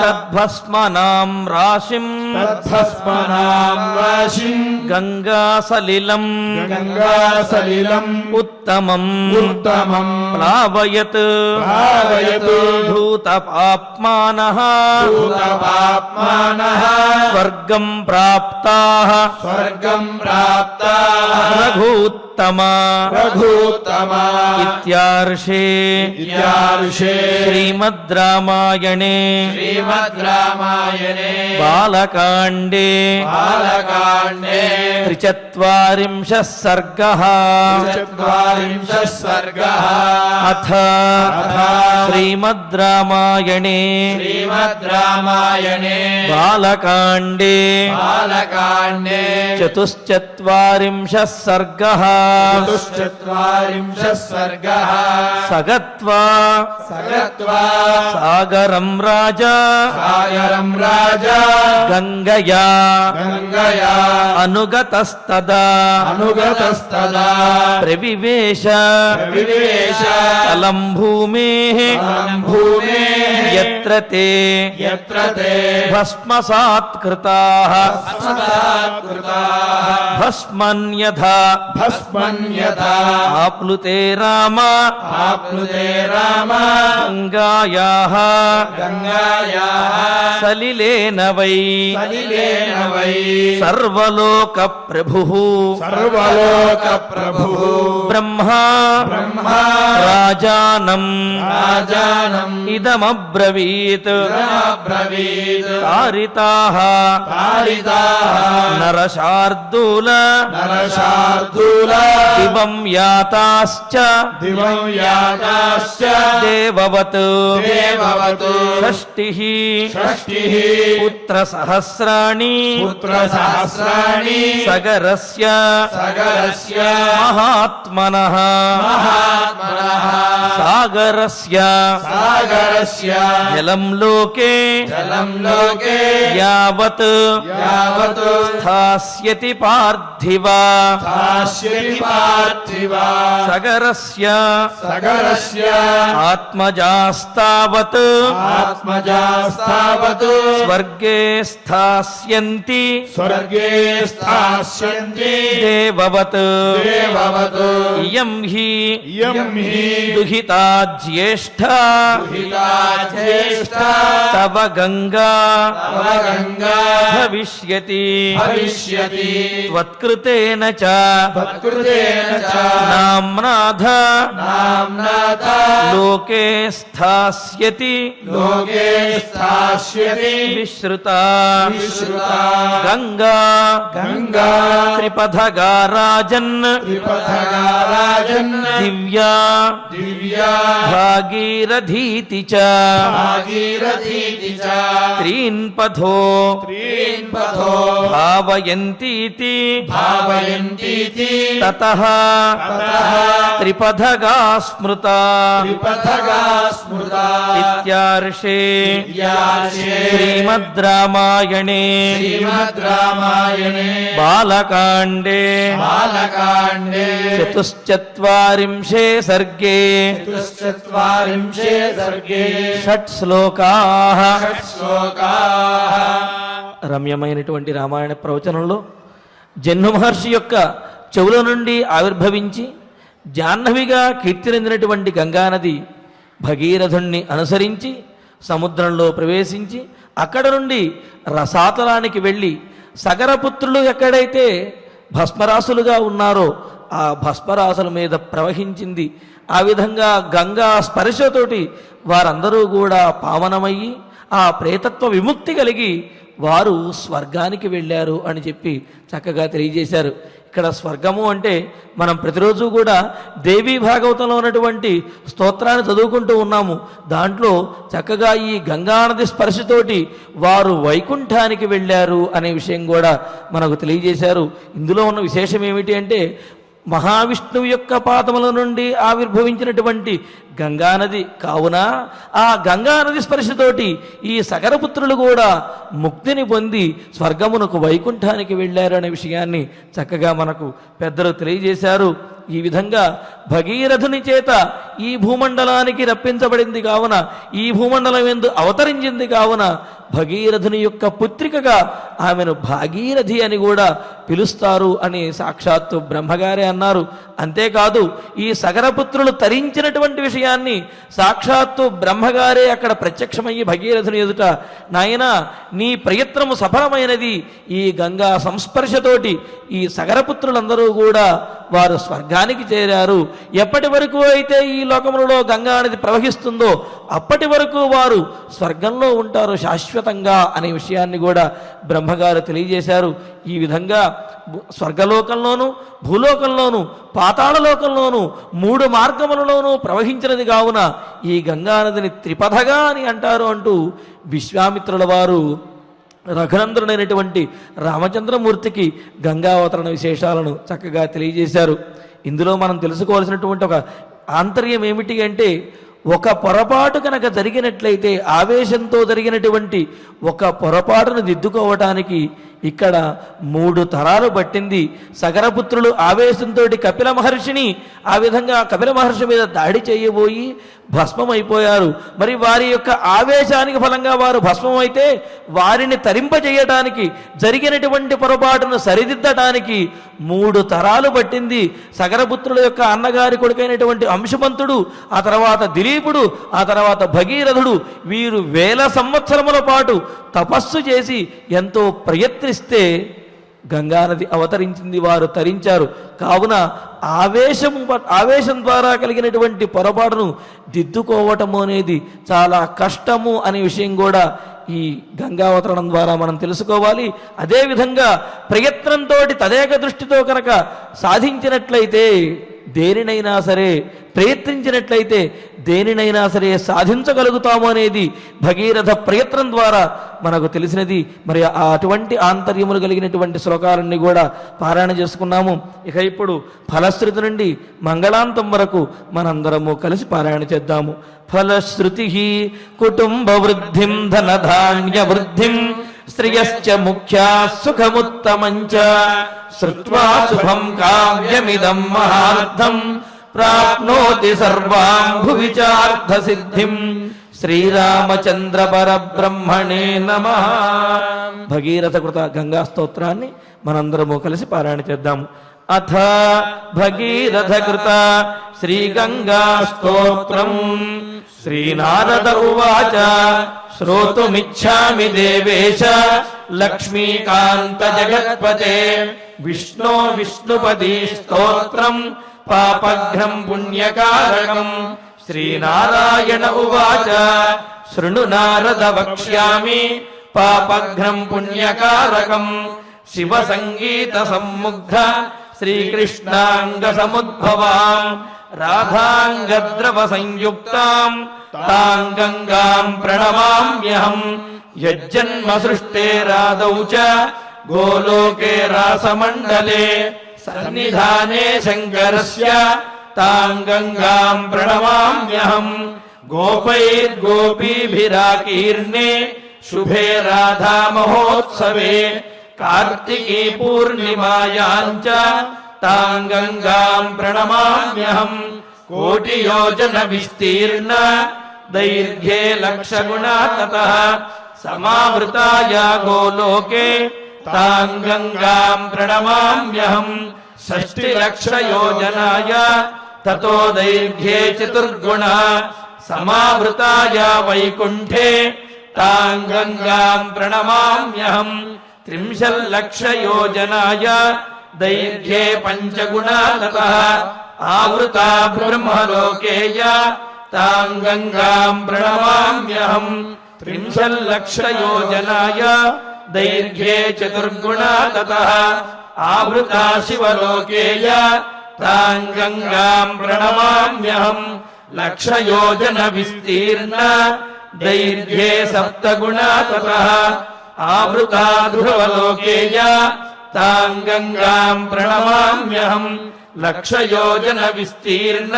[SPEAKER 2] తద్భస్మనాం రాశిం
[SPEAKER 4] తద్భస్మనాం రాశిం
[SPEAKER 2] గంగాసలిలం
[SPEAKER 4] గంగాసలిలం
[SPEAKER 2] ఉత్తమం
[SPEAKER 4] ఉత్తమం
[SPEAKER 2] ప్లావయత్
[SPEAKER 4] భావయతు
[SPEAKER 2] భూతపాప్మానః
[SPEAKER 4] భూతపాప్మానః
[SPEAKER 2] స్వర్గం ప్రాప్తాః
[SPEAKER 4] స్వర్గం ప్రాప్తాః
[SPEAKER 2] రఘూత్తమా
[SPEAKER 4] రఘూత్తమా
[SPEAKER 2] ఇత్యార్షే
[SPEAKER 4] ఇత్యార్షే
[SPEAKER 2] శ్రీమద్ రామాయణే
[SPEAKER 4] శ్రీమద్ రామాయణే
[SPEAKER 2] బాలకాండే
[SPEAKER 4] బాలకాండే
[SPEAKER 2] త్రిచత్వారింశः సర్గः
[SPEAKER 4] చత్వారింశः సర్గः
[SPEAKER 2] అథ శ్రీమద్ రామాయణే
[SPEAKER 4] శ్రీమద్ రామాయణే
[SPEAKER 2] బాలకాండే
[SPEAKER 4] బాలకాండే
[SPEAKER 2] చతుశ్చత్వారింశः సర్గः
[SPEAKER 4] చతుశ్చత్వారింశः సర్గः
[SPEAKER 2] సగత్వా
[SPEAKER 4] సగత్వా
[SPEAKER 2] సాగరం రాజా
[SPEAKER 4] సాగరం రాజా
[SPEAKER 2] గంగయా
[SPEAKER 4] గంగయా
[SPEAKER 2] అనుగతస్తదా
[SPEAKER 4] అనుగతస్తదా
[SPEAKER 2] ప్రవివేశ
[SPEAKER 4] వివేశ
[SPEAKER 2] తలం భూమేః
[SPEAKER 4] అలం భూమేః
[SPEAKER 2] యత్ర తే
[SPEAKER 4] యత్ర తే
[SPEAKER 2] భస్మసాత్కృతాః
[SPEAKER 4] భస్మసాత్కృతాః
[SPEAKER 2] భస్మన్యథా
[SPEAKER 4] భస్మన్యథా
[SPEAKER 2] ఆప్లుతే రామ
[SPEAKER 4] ఆప్నుతే రామ
[SPEAKER 2] గంగాయాః
[SPEAKER 4] గంగాయాః
[SPEAKER 2] సలిలేన వై
[SPEAKER 4] సలిలేన వై
[SPEAKER 2] సర్వలోక ప్రభుః
[SPEAKER 4] సర్వలోక ప్రభుః
[SPEAKER 2] బ్రహ్మా
[SPEAKER 4] బ్రహ్మా
[SPEAKER 2] రాజానం
[SPEAKER 4] రాజానం
[SPEAKER 2] ఇదమబ్రవీత్
[SPEAKER 4] ఇదమబ్రవీత్
[SPEAKER 2] తారితాః
[SPEAKER 4] తారితాః
[SPEAKER 2] నరశార్దూల
[SPEAKER 4] నరశార్దూల
[SPEAKER 2] దివం యాతాశ్చ
[SPEAKER 4] దివం యాతాశ్చ
[SPEAKER 2] దేవవత్
[SPEAKER 4] దేవవతు
[SPEAKER 2] షష్టిః
[SPEAKER 4] షష్టిః
[SPEAKER 2] పుత్ర సహస్రాణి
[SPEAKER 4] పుత్ర సహస్రాణి
[SPEAKER 2] సగరస్య
[SPEAKER 4] సగరస్య
[SPEAKER 2] మహాత్మనః
[SPEAKER 4] మహాత్మనః
[SPEAKER 2] సాగరస్య
[SPEAKER 4] సాగరస్య
[SPEAKER 2] జలం లోకే
[SPEAKER 4] జలం లోకే
[SPEAKER 2] యావత్
[SPEAKER 4] యావత్
[SPEAKER 2] స్థాస్యతి పార్థివ
[SPEAKER 4] స్థాస్యతి పార్థివ
[SPEAKER 2] సగరస్య
[SPEAKER 4] సగరస్య
[SPEAKER 2] ఆత్మజాస్తావత్
[SPEAKER 4] ఆత్మజాస్తావతు
[SPEAKER 2] స్వర్గే స్థాస్యంతి
[SPEAKER 4] స్వర్గే స్థాస్యంతి
[SPEAKER 2] దేవవత్
[SPEAKER 4] దేవవతు
[SPEAKER 2] ఇయం హి
[SPEAKER 4] ఇయం హి
[SPEAKER 2] దుహితా జ్యేష్ఠా
[SPEAKER 4] దుహితా జ్యేష్ఠా
[SPEAKER 2] తవ గంగా
[SPEAKER 4] తవ గంగా
[SPEAKER 2] భవిష్యతి
[SPEAKER 4] భవిష్యతి
[SPEAKER 2] త్వత్కృతేన చ
[SPEAKER 4] తత్కృతేన చ
[SPEAKER 2] నామ్నాథ
[SPEAKER 4] నామ్నాథ
[SPEAKER 2] లోకే స్థాస్యతి
[SPEAKER 4] లోకే స్థాస్యతి
[SPEAKER 2] విశ్రుత
[SPEAKER 4] విశ్రుత
[SPEAKER 2] గంగా
[SPEAKER 4] గంగా
[SPEAKER 2] త్రిపథగా రాజన్
[SPEAKER 4] త్రిపథగా రాజన్
[SPEAKER 2] దివ్యా
[SPEAKER 4] దివ్యా
[SPEAKER 2] భాగీరథీతి చ
[SPEAKER 4] భాగీరథీతి చ
[SPEAKER 2] త్రీన్పథో
[SPEAKER 4] త్రీన్పథో
[SPEAKER 2] భావయంతీతి
[SPEAKER 4] భావయంతీతి
[SPEAKER 2] తతః
[SPEAKER 4] తతః
[SPEAKER 2] త్రిపథగా స్మృత
[SPEAKER 4] త్రిపథగా స్మృత
[SPEAKER 2] ఇత్యార్షే
[SPEAKER 4] ఇత్యార్షే
[SPEAKER 2] శ్రీమద్ రామాయణే
[SPEAKER 4] శ్రీమద్ రామాయణే
[SPEAKER 2] బాలకాండే
[SPEAKER 4] బాలకాండే
[SPEAKER 2] చతుశ్చత్వారింశే సర్గే
[SPEAKER 4] చతుశ్చత్వారింశే సర్గే
[SPEAKER 2] షట్ శ్లోకాః
[SPEAKER 4] శ్లోకాః
[SPEAKER 2] రమ్యమైనటువంటి రామాయణ ప్రవచనంలో జన్మ మహర్షి యొక్క చెవుల నుండి ఆవిర్భవించి జాహ్నవిగా కీర్తినందినటువంటి గంగానది భగీరథుణ్ణి అనుసరించి సముద్రంలో ప్రవేశించి అక్కడ నుండి రసాతలానికి వెళ్ళి సగరపుత్రులు ఎక్కడైతే భస్మరాసులుగా ఉన్నారో ఆ భస్మరాసుల మీద ప్రవహించింది. ఆ విధంగా గంగా స్పర్శతోటి వారందరూ కూడా పావనమయ్యి ఆ ప్రేతత్వ విముక్తి కలిగి వారు స్వర్గానికి వెళ్ళారు అని చెప్పి చక్కగా తెలియజేశారు. ఇక్కడ స్వర్గము అంటే మనం ప్రతిరోజు కూడా దేవీ భాగవతంలో ఉన్నటువంటి స్తోత్రాన్ని చదువుకుంటూ ఉన్నాము. దాంట్లో చక్కగా ఈ గంగానది స్పర్శతోటి వారు వైకుంఠానికి వెళ్ళారు అనే విషయం కూడా మనకు తెలియజేశారు. ఇందులో ఉన్న విశేషం ఏమిటి అంటే మహావిష్ణువు యొక్క పాదముల నుండి ఆవిర్భవించినటువంటి గంగానది కావున ఆ గంగానది స్పర్శతోటి ఈ సగరపుత్రులు కూడా ముక్తిని పొంది స్వర్గమునకు వైకుంఠానికి వెళ్ళారనే విషయాన్ని చక్కగా మనకు పెద్దలు తెలియజేశారు. ఈ విధంగా భగీరథుని చేత ఈ భూమండలానికి రప్పించబడింది కావున, ఈ భూమండలం ఎందు అవతరించింది కావున భగీరథుని యొక్క పుత్రికగా ఆమెను భాగీరథి అని కూడా పిలుస్తారు అని సాక్షాత్తు బ్రహ్మగారే అన్నారు. అంతేకాదు ఈ సగరపుత్రులు తరించినటువంటి విషయాన్ని సాక్షాత్తు బ్రహ్మగారే అక్కడ ప్రత్యక్షమయ్యి భగీరథుని ఎదుట, నాయనా నీ ప్రయత్నము సఫలమైనది, ఈ గంగా సంస్పర్శతోటి ఈ సగరపుత్రులందరూ కూడా వారు స్వర్గానికి చేరారు. ఎప్పటి వరకు అయితే ఈ లోకములలో గంగా అనేది ప్రవహిస్తుందో అప్పటి వరకు వారు స్వర్గంలో ఉంటారు శాశ్వతంగా అనే విషయాన్ని కూడా బ్రహ్మగారు తెలియజేశారు. ఈ విధంగా స్వర్గలోకంలోను, భూలోకంలోను, పాతాళలోకంలోను 3 మార్గములలోనూ ప్రవహించినది కావున ఈ గంగానదిని త్రిపథగా అని అంటారు అంటూ విశ్వామిత్రుల వారు రఘునందనుడైనటువంటి రామచంద్రమూర్తికి గంగావతరణ విశేషాలను చక్కగా తెలియజేశారు. ఇందులో మనం తెలుసుకోవాల్సినటువంటి ఒక ఆంతర్యం ఏమిటి అంటే, ఒక పొరపాటు కనుక జరిగినట్లయితే, ఆవేశంతో జరిగినటువంటి ఒక పొరపాటును దిద్దుకోవటానికి ఇక్కడ 3 తరాలు పట్టింది. సగరపుత్రులు ఆవేశంతో కపిల మహర్షిని ఆ విధంగా కపిల మహర్షి మీద దాడి చేయబోయి భస్మమైపోయారు. మరి వారి యొక్క ఆవేశానికి ఫలంగా వారు భస్మమైతే వారిని తరింపజేయటానికి, జరిగినటువంటి పొరపాటును సరిదిద్దటానికి 3 తరాలు పట్టింది. సగరపుత్రుల యొక్క అన్నగారి కొడుకైనటువంటి అంశుమంతుడు, ఆ తర్వాత దిలీపుడు, ఆ తర్వాత భగీరథుడు, వీరు 1000 సంవత్సరముల పాటు తపస్సు చేసి ఎంతో ప్రయత్నిస్తే గంగానది అవతరించింది, వారు తరించారు. కావున ఆవేశం ద్వారా కలిగినటువంటి పొరపాటును దిద్దుకోవటము అనేది చాలా కష్టము అనే విషయం కూడా ఈ గంగావతరణం ద్వారా మనం తెలుసుకోవాలి. అదేవిధంగా ప్రయత్నంతో తదేక దృష్టితో కనుక సాధించినట్లయితే, దేనినైనా సరే ప్రయత్నించినట్లయితే దేనినైనా సరే సాధించగలుగుతాము అనేది భగీరథ ప్రయత్నం ద్వారా మనకు తెలిసినది. మరి అటువంటి ఆంతర్యములు కలిగినటువంటి శ్లోకాలన్నీ కూడా పారాయణ చేసుకున్నాము. ఇక ఇప్పుడు ఫలశ్రుతి నుండి మంగళాంతం వరకు మనందరము కలిసి పారాయణ చేద్దాము. ఫలశ్రుతి కుటుంబ వృద్ధిం ధనధాన్య వృద్ధిం శ్రియశ్చ ముఖ్యా సుఖముత్తమంచ శ్రుత్వా శుభం కావ్యమిదం మహార్థం ప్రాప్నోతి సర్వాం భువి చార్థ సిద్ధిం. శ్రీరామచంద్ర పరబ్రహ్మణే నమః. భగీరథ కృత గంగా స్తోత్రాన్ని మనందరము కలిసి పారాయణ చేద్దాము. అథ భగీరథ కృత శ్రీ గంగా స్తోత్రం. శ్రీనారద ఉవాచ శ్రోతుమిచ్ఛామి దేవేశ లక్ష్మీకాంత జగత్పతే విష్ణో విష్ణుపదీ స్తోత్రం పాపఘ్నం పుణ్యకారకం. శ్రీనారాయణ ఉవాచ శృణు నారద వక్ష్యామి పాపఘ్నం పుణ్యకారకం. శివ సంగీత సమ్ముగ్ధ శ్రీకృష్ణాంగ సముద్భవాం రాధాంగద్రవ సంయుక్తాం తాం గంగాం ప్రణమామ్యహం. యజ్జన్మ సృష్టేరాదౌ చ గోలోకే రాసమండలే సన్నిధానే శంకరస్య తాం గంగాం ప్రణమామ్యహం. గోపైర్గోపీభిరాకీర్ణే శుభే రాధా మహోత్సవే కార్తికీ పూర్ణిమాయాం చ తాం గంగాం ప్రణమామ్యహం. కోటియోజన విస్తీర్ణ దైర్ఘ్యే లక్షగుణా తతః సమావృతాయా గోలోకే తాం గంగాం ప్రణమామ్యహం. షష్టిలక్షయోజనాయ తతో దైర్ఘ్యే చతుర్గుణా సమావృతాయ వైకుంఠే తాం గంగాం ప్రణమామ్యహం. త్రింశల్లక్షయోజనాయ దైర్ఘ్యే పంచగుణా తతః ఆవృతా బ్రహ్మలోకేయ తాం గంగాం ప్రణమామ్యహం. త్రింశల్లక్షయోజనాయ దైర్ఘ్యే చతుర్గుణా తతః ఆవృతా శివలోకేయ తాం గంగాం ప్రణమామ్యహం. లక్షయోజన విస్తీర్ణ దైర్ఘ్యే సప్తగుణా తతః ఆవృతా ధ్రువలోకేయ తాం గంగాం ప్రణమామ్యహం. లక్షయోజన విస్తీర్ణ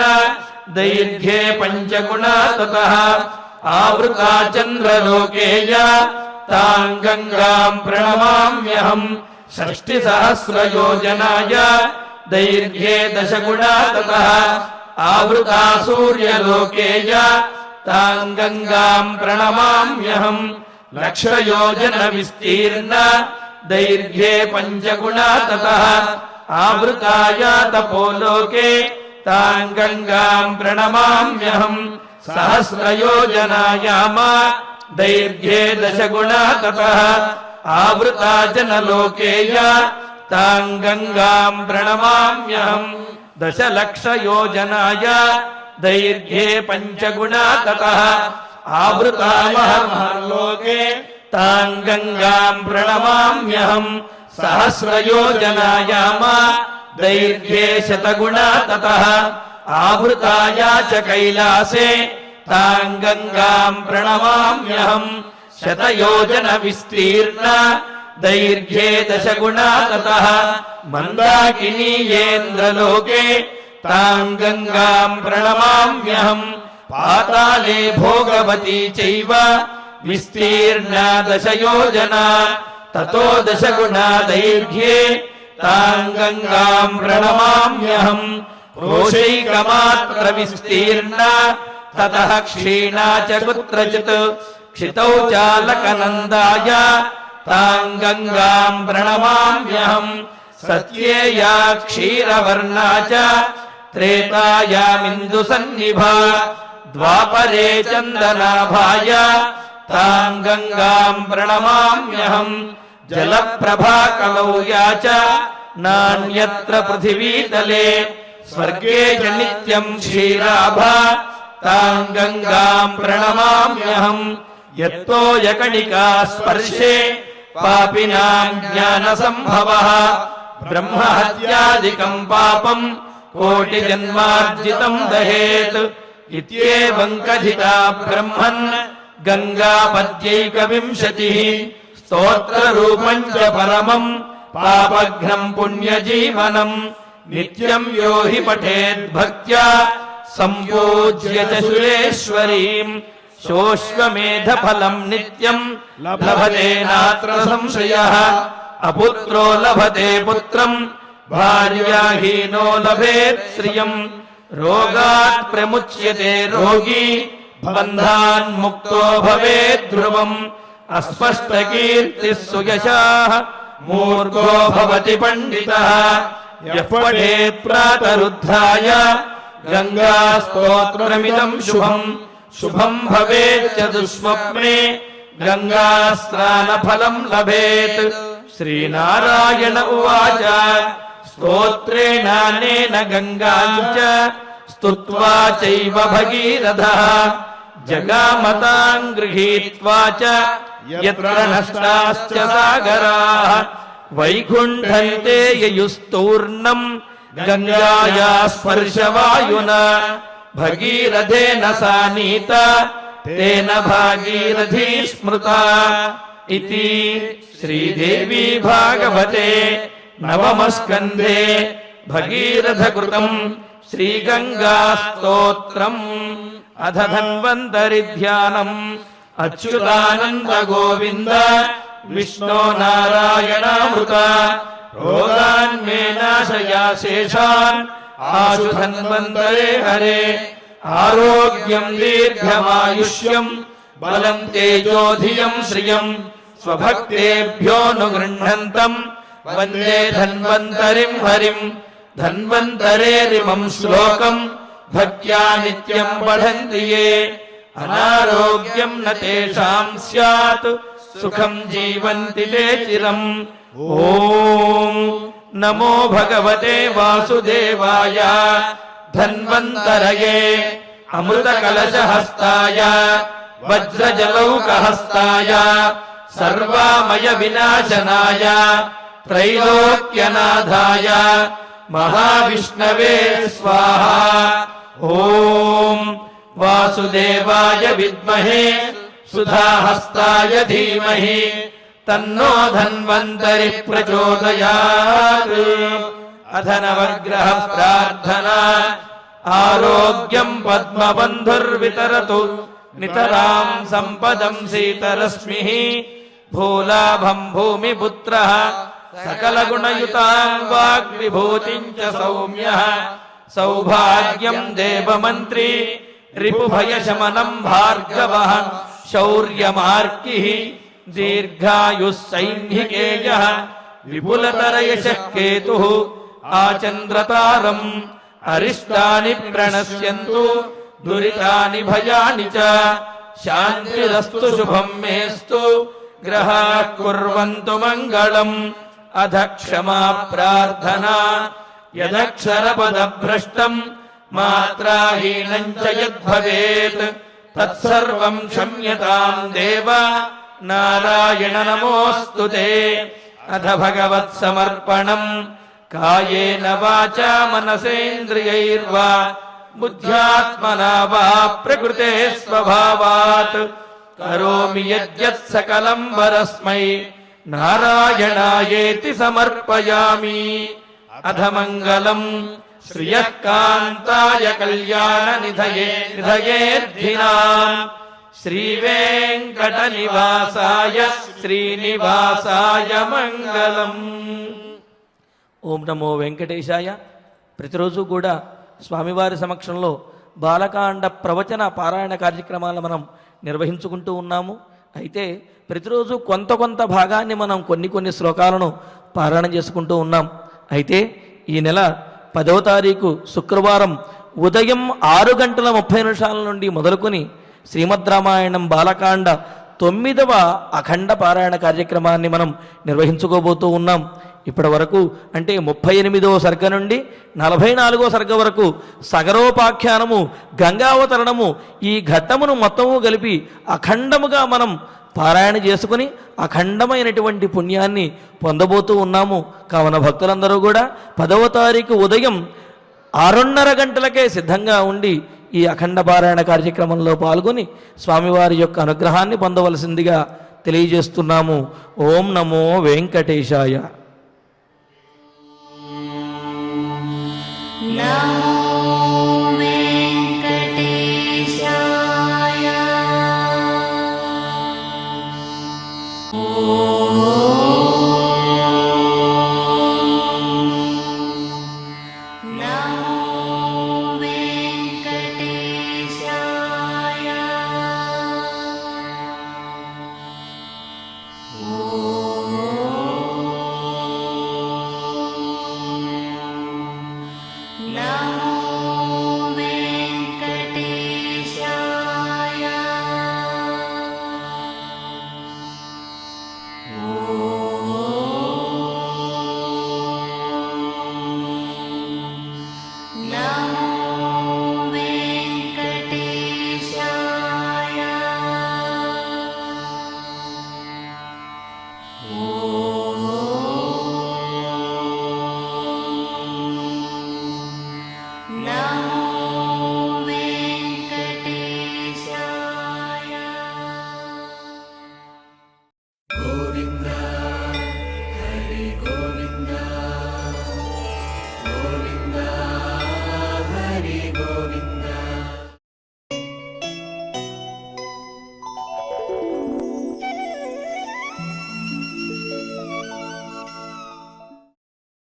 [SPEAKER 2] దైర్ఘ్యే పంచగుణా తతః ఆవృతా చంద్రలోకేయ తాం గంగాం ప్రణమామ్యహం షష్టిసహస్రయోజనాయ దైర్ఘ్యే దశగుణా తతః ఆవృతా సూర్యలోకేయ తాం గంగాం ప్రణమామ్యహం లక్షయోజన విస్తీర్ణ దైర్ఘ్యే పంచగుణా తతః ఆవృతాయ తపోలోకే తాం గంగాం ప్రణమామ్యహం సహస్రయోజనాయామ దైర్ఘ్యే దశగుణా తతః ఆవృతా జనలోకేయ తాం గంగాం ప్రణమామ్యహం దశలక్షయోజనాయ దైర్ఘ్యే పంచగుణా తతః ఆవృతా మహర్లోకే తాం గంగాం ప్రణమామ్యహం సహస్రయోజనాయామ దైర్ఘ్యే శతగుణా తతః ఆవృతాయ చ కైలాసే తాం గంగాం ప్రణమామ్యహం శతయోజన విస్తీర్ణ దైర్ఘ్యే దశగుణా తతః మందాకినీయేంద్రలోకే తాం గంగాం ప్రణమామ్యహం పాతాళే భోగవతీ చైవ విస్తీర్ణ దశయోజనా తతో దశగుణా దైర్ఘ్యే తాం గంగాం ప్రణమామ్యహం రోషైకమాత్ర విస్తీర్ణ తతః క్షీణా చ కుత్రచిత్ క్షితౌ చాలకనందాయ తాం గంగాం ప్రణమామ్యహం సత్యేయా క్షీరవర్ణా చ త్రేతాయామిందు సన్నిభా ద్వాపరే చందనాభాయ తాం గంగాం ప్రణమామ్యహం జలప్రభాకలౌ యా చ నాన్యత్ర పృథివీతలే స్వర్గే చ నిత్యం క్షీరాభా తాం గంగాం ప్రణమామ్యహం యత్తోయకణికా స్పర్శే పాపినాం జ్ఞాన సంభవః బ్రహ్మహత్యాదికం పాపం కోటి జన్మార్జితం దహేత్ ఇత్యేవం కథితా బ్రహ్మన్ గంగాపద్యైకవింశతిః స్తోత్రరూపం చ పరమం పాపఘ్నం పుణ్యజీవనం నిత్యం యో హి పఠేద్భక్త్యా సంయోజ్య చ సురేశ్వరీం శోష్వమేధఫలం నిత్యం లభతే నాత్ర సంశయః అపుత్రో లభతే పుత్రం భార్యాహీనో లభేత్ శ్రియం రోగాత్ ప్రముచ్యతే రోగీ బంధాన్ ముక్తో భవేత్ ధ్రువం అస్పష్టకీర్తిః సుయశాః మూర్ఖో భవతి పండితః యః పఠేత్ ప్రాతరుద్ధాయ గంగా స్తోత్రమిదం శుభం శుభం భవేత్ చ దుస్వప్నే గంగా స్నాన ఫలం లభేత్ శ్రీనారాయణ ఉవాచ స్తోత్రేణానేన గంగాం చ స్తుత్వా చైవ భగీరథః జగామతాం గృహీత్వా చ యత్ర నష్టాశ్చ సాగరాః వైకుంఠంతే యయుస్తూర్ణం గంగాయా స్పర్శవాయునా భగీరథేన సా నీత తేన భాగీరథీ స్మృతా ఇతి శ్రీదేవి భాగవతే నవమస్కంధే భగీరథకృతం శ్రీగంగా స్తోత్రం అథ ధన్వంతరి ధ్యానం అచ్యుతానంద గోవింద విష్ణో నారాయణామృత రోగాన్మే నాశయా శేషాన్ ఆశు ధన్వంతరే హరే ఆరోగ్యం దీర్ఘమాయుష్యం బలం తేజోధియం శ్రియం స్వభక్తేభ్యోనుగృహంతం వందే ధన్వంతరిం హరిం ధన్వంతరేరిమం శ్లోకం భక్త్యా నిత్యం పఠంతి యే అనారోగ్యం న తేషాం స్యాత్ సుఖం జీవంతి తే చిరం ఓం నమో భగవతే వాసుదేవాయ ధన్వంతరయే అమృతకలశహస్తాయ వజ్రజలౌకహస్తాయ సర్వామయ వినాశనాయ త్రైలోక్యనాథాయ మహావిష్ణవే స్వాహా ఓం వాసుదేవాయ విద్మహే సుధాహస్తాయ ధీమహి తన్నో ధన్వంతరి ప్రచోదయాత్ అధ నవగ్రహ ప్రార్థనా ఆరోగ్యం పద్మబంధుర్వితరతు నితరాం సంపదం శీతరశ్మిః భూలాభం భూమిపుత్రః సకలగుణయుతాం వాగ్విభూతిం చ సౌమ్యః సౌభాగ్యం దేవమంత్రి రిపుభయశమనం భార్గవః శౌర్యమార్కిః దీర్ఘాయుః సైంహికేయః విపులతరయశః కేతుః ఆచంద్రతారం అరిష్టాని ప్రణశ్యంతు దురితాని భయాని చ శాంతిరస్తు శుభం మేస్తు గ్రహాః కుర్వంతు మంగళం అధ క్షమా ప్రార్థనా యదక్షరపదభ్రష్టం మాత్రాహీనం చ యద్భవేత్ తత్సర్వం క్షమ్యతాం దేవ నారాయణ నమోऽस्तु అధ భగవత్సమర్పణం కాయేన వాచా మనసేంద్రియైర్వా బుద్ధ్యాత్మనా వా ప్రకృతే స్వభావాత్ కరోమి యద్యత్ సకలం వరస్మై నారాయణాయేతి సమర్పయామి. అధ మంగళం శ్రియః కాంతాయ కళ్యాణ నిధయేర్థినాం శ్రీవేంకట నివాసాయ శ్రీనివాసాయ మంగళం. ఓం నమో వెంకటేశాయ. ప్రతిరోజు కూడా స్వామివారి సమక్షంలో బాలకాండ ప్రవచన పారాయణ కార్యక్రమాలను మనం నిర్వహించుకుంటూ ఉన్నాము. అయితే ప్రతిరోజు కొంత భాగాన్ని మనం కొన్ని శ్లోకాలను పారాయణ చేసుకుంటూ ఉన్నాం. అయితే ఈ నెల 10వ తారీఖు శుక్రవారం ఉదయం 6:30 నుండి మొదలుకొని శ్రీమద్ రామాయణం బాలకాండ 9వ అఖండ పారాయణ కార్యక్రమాన్ని మనం నిర్వహించుకోబోతూ ఉన్నాం. ఇప్పటి వరకు అంటే 38వ సర్గ నుండి 44వ సర్గ వరకు సగరోపాఖ్యానము, గంగావతరణము, ఈ ఘట్టమును మొత్తము కలిపి అఖండముగా మనం పారాయణ చేసుకుని అఖండమైనటువంటి పుణ్యాన్ని పొందబోతూ ఉన్నాము. కావున భక్తులందరూ కూడా 10వ తారీఖు ఉదయం 6:30 గంటలకే సిద్ధంగా ఉండి ఈ అఖండ పారాయణ కార్యక్రమంలో పాల్గొని స్వామివారి యొక్క అనుగ్రహాన్ని పొందవలసిందిగా తెలియజేస్తున్నాము. ఓం నమో వెంకటేశాయ.
[SPEAKER 3] నా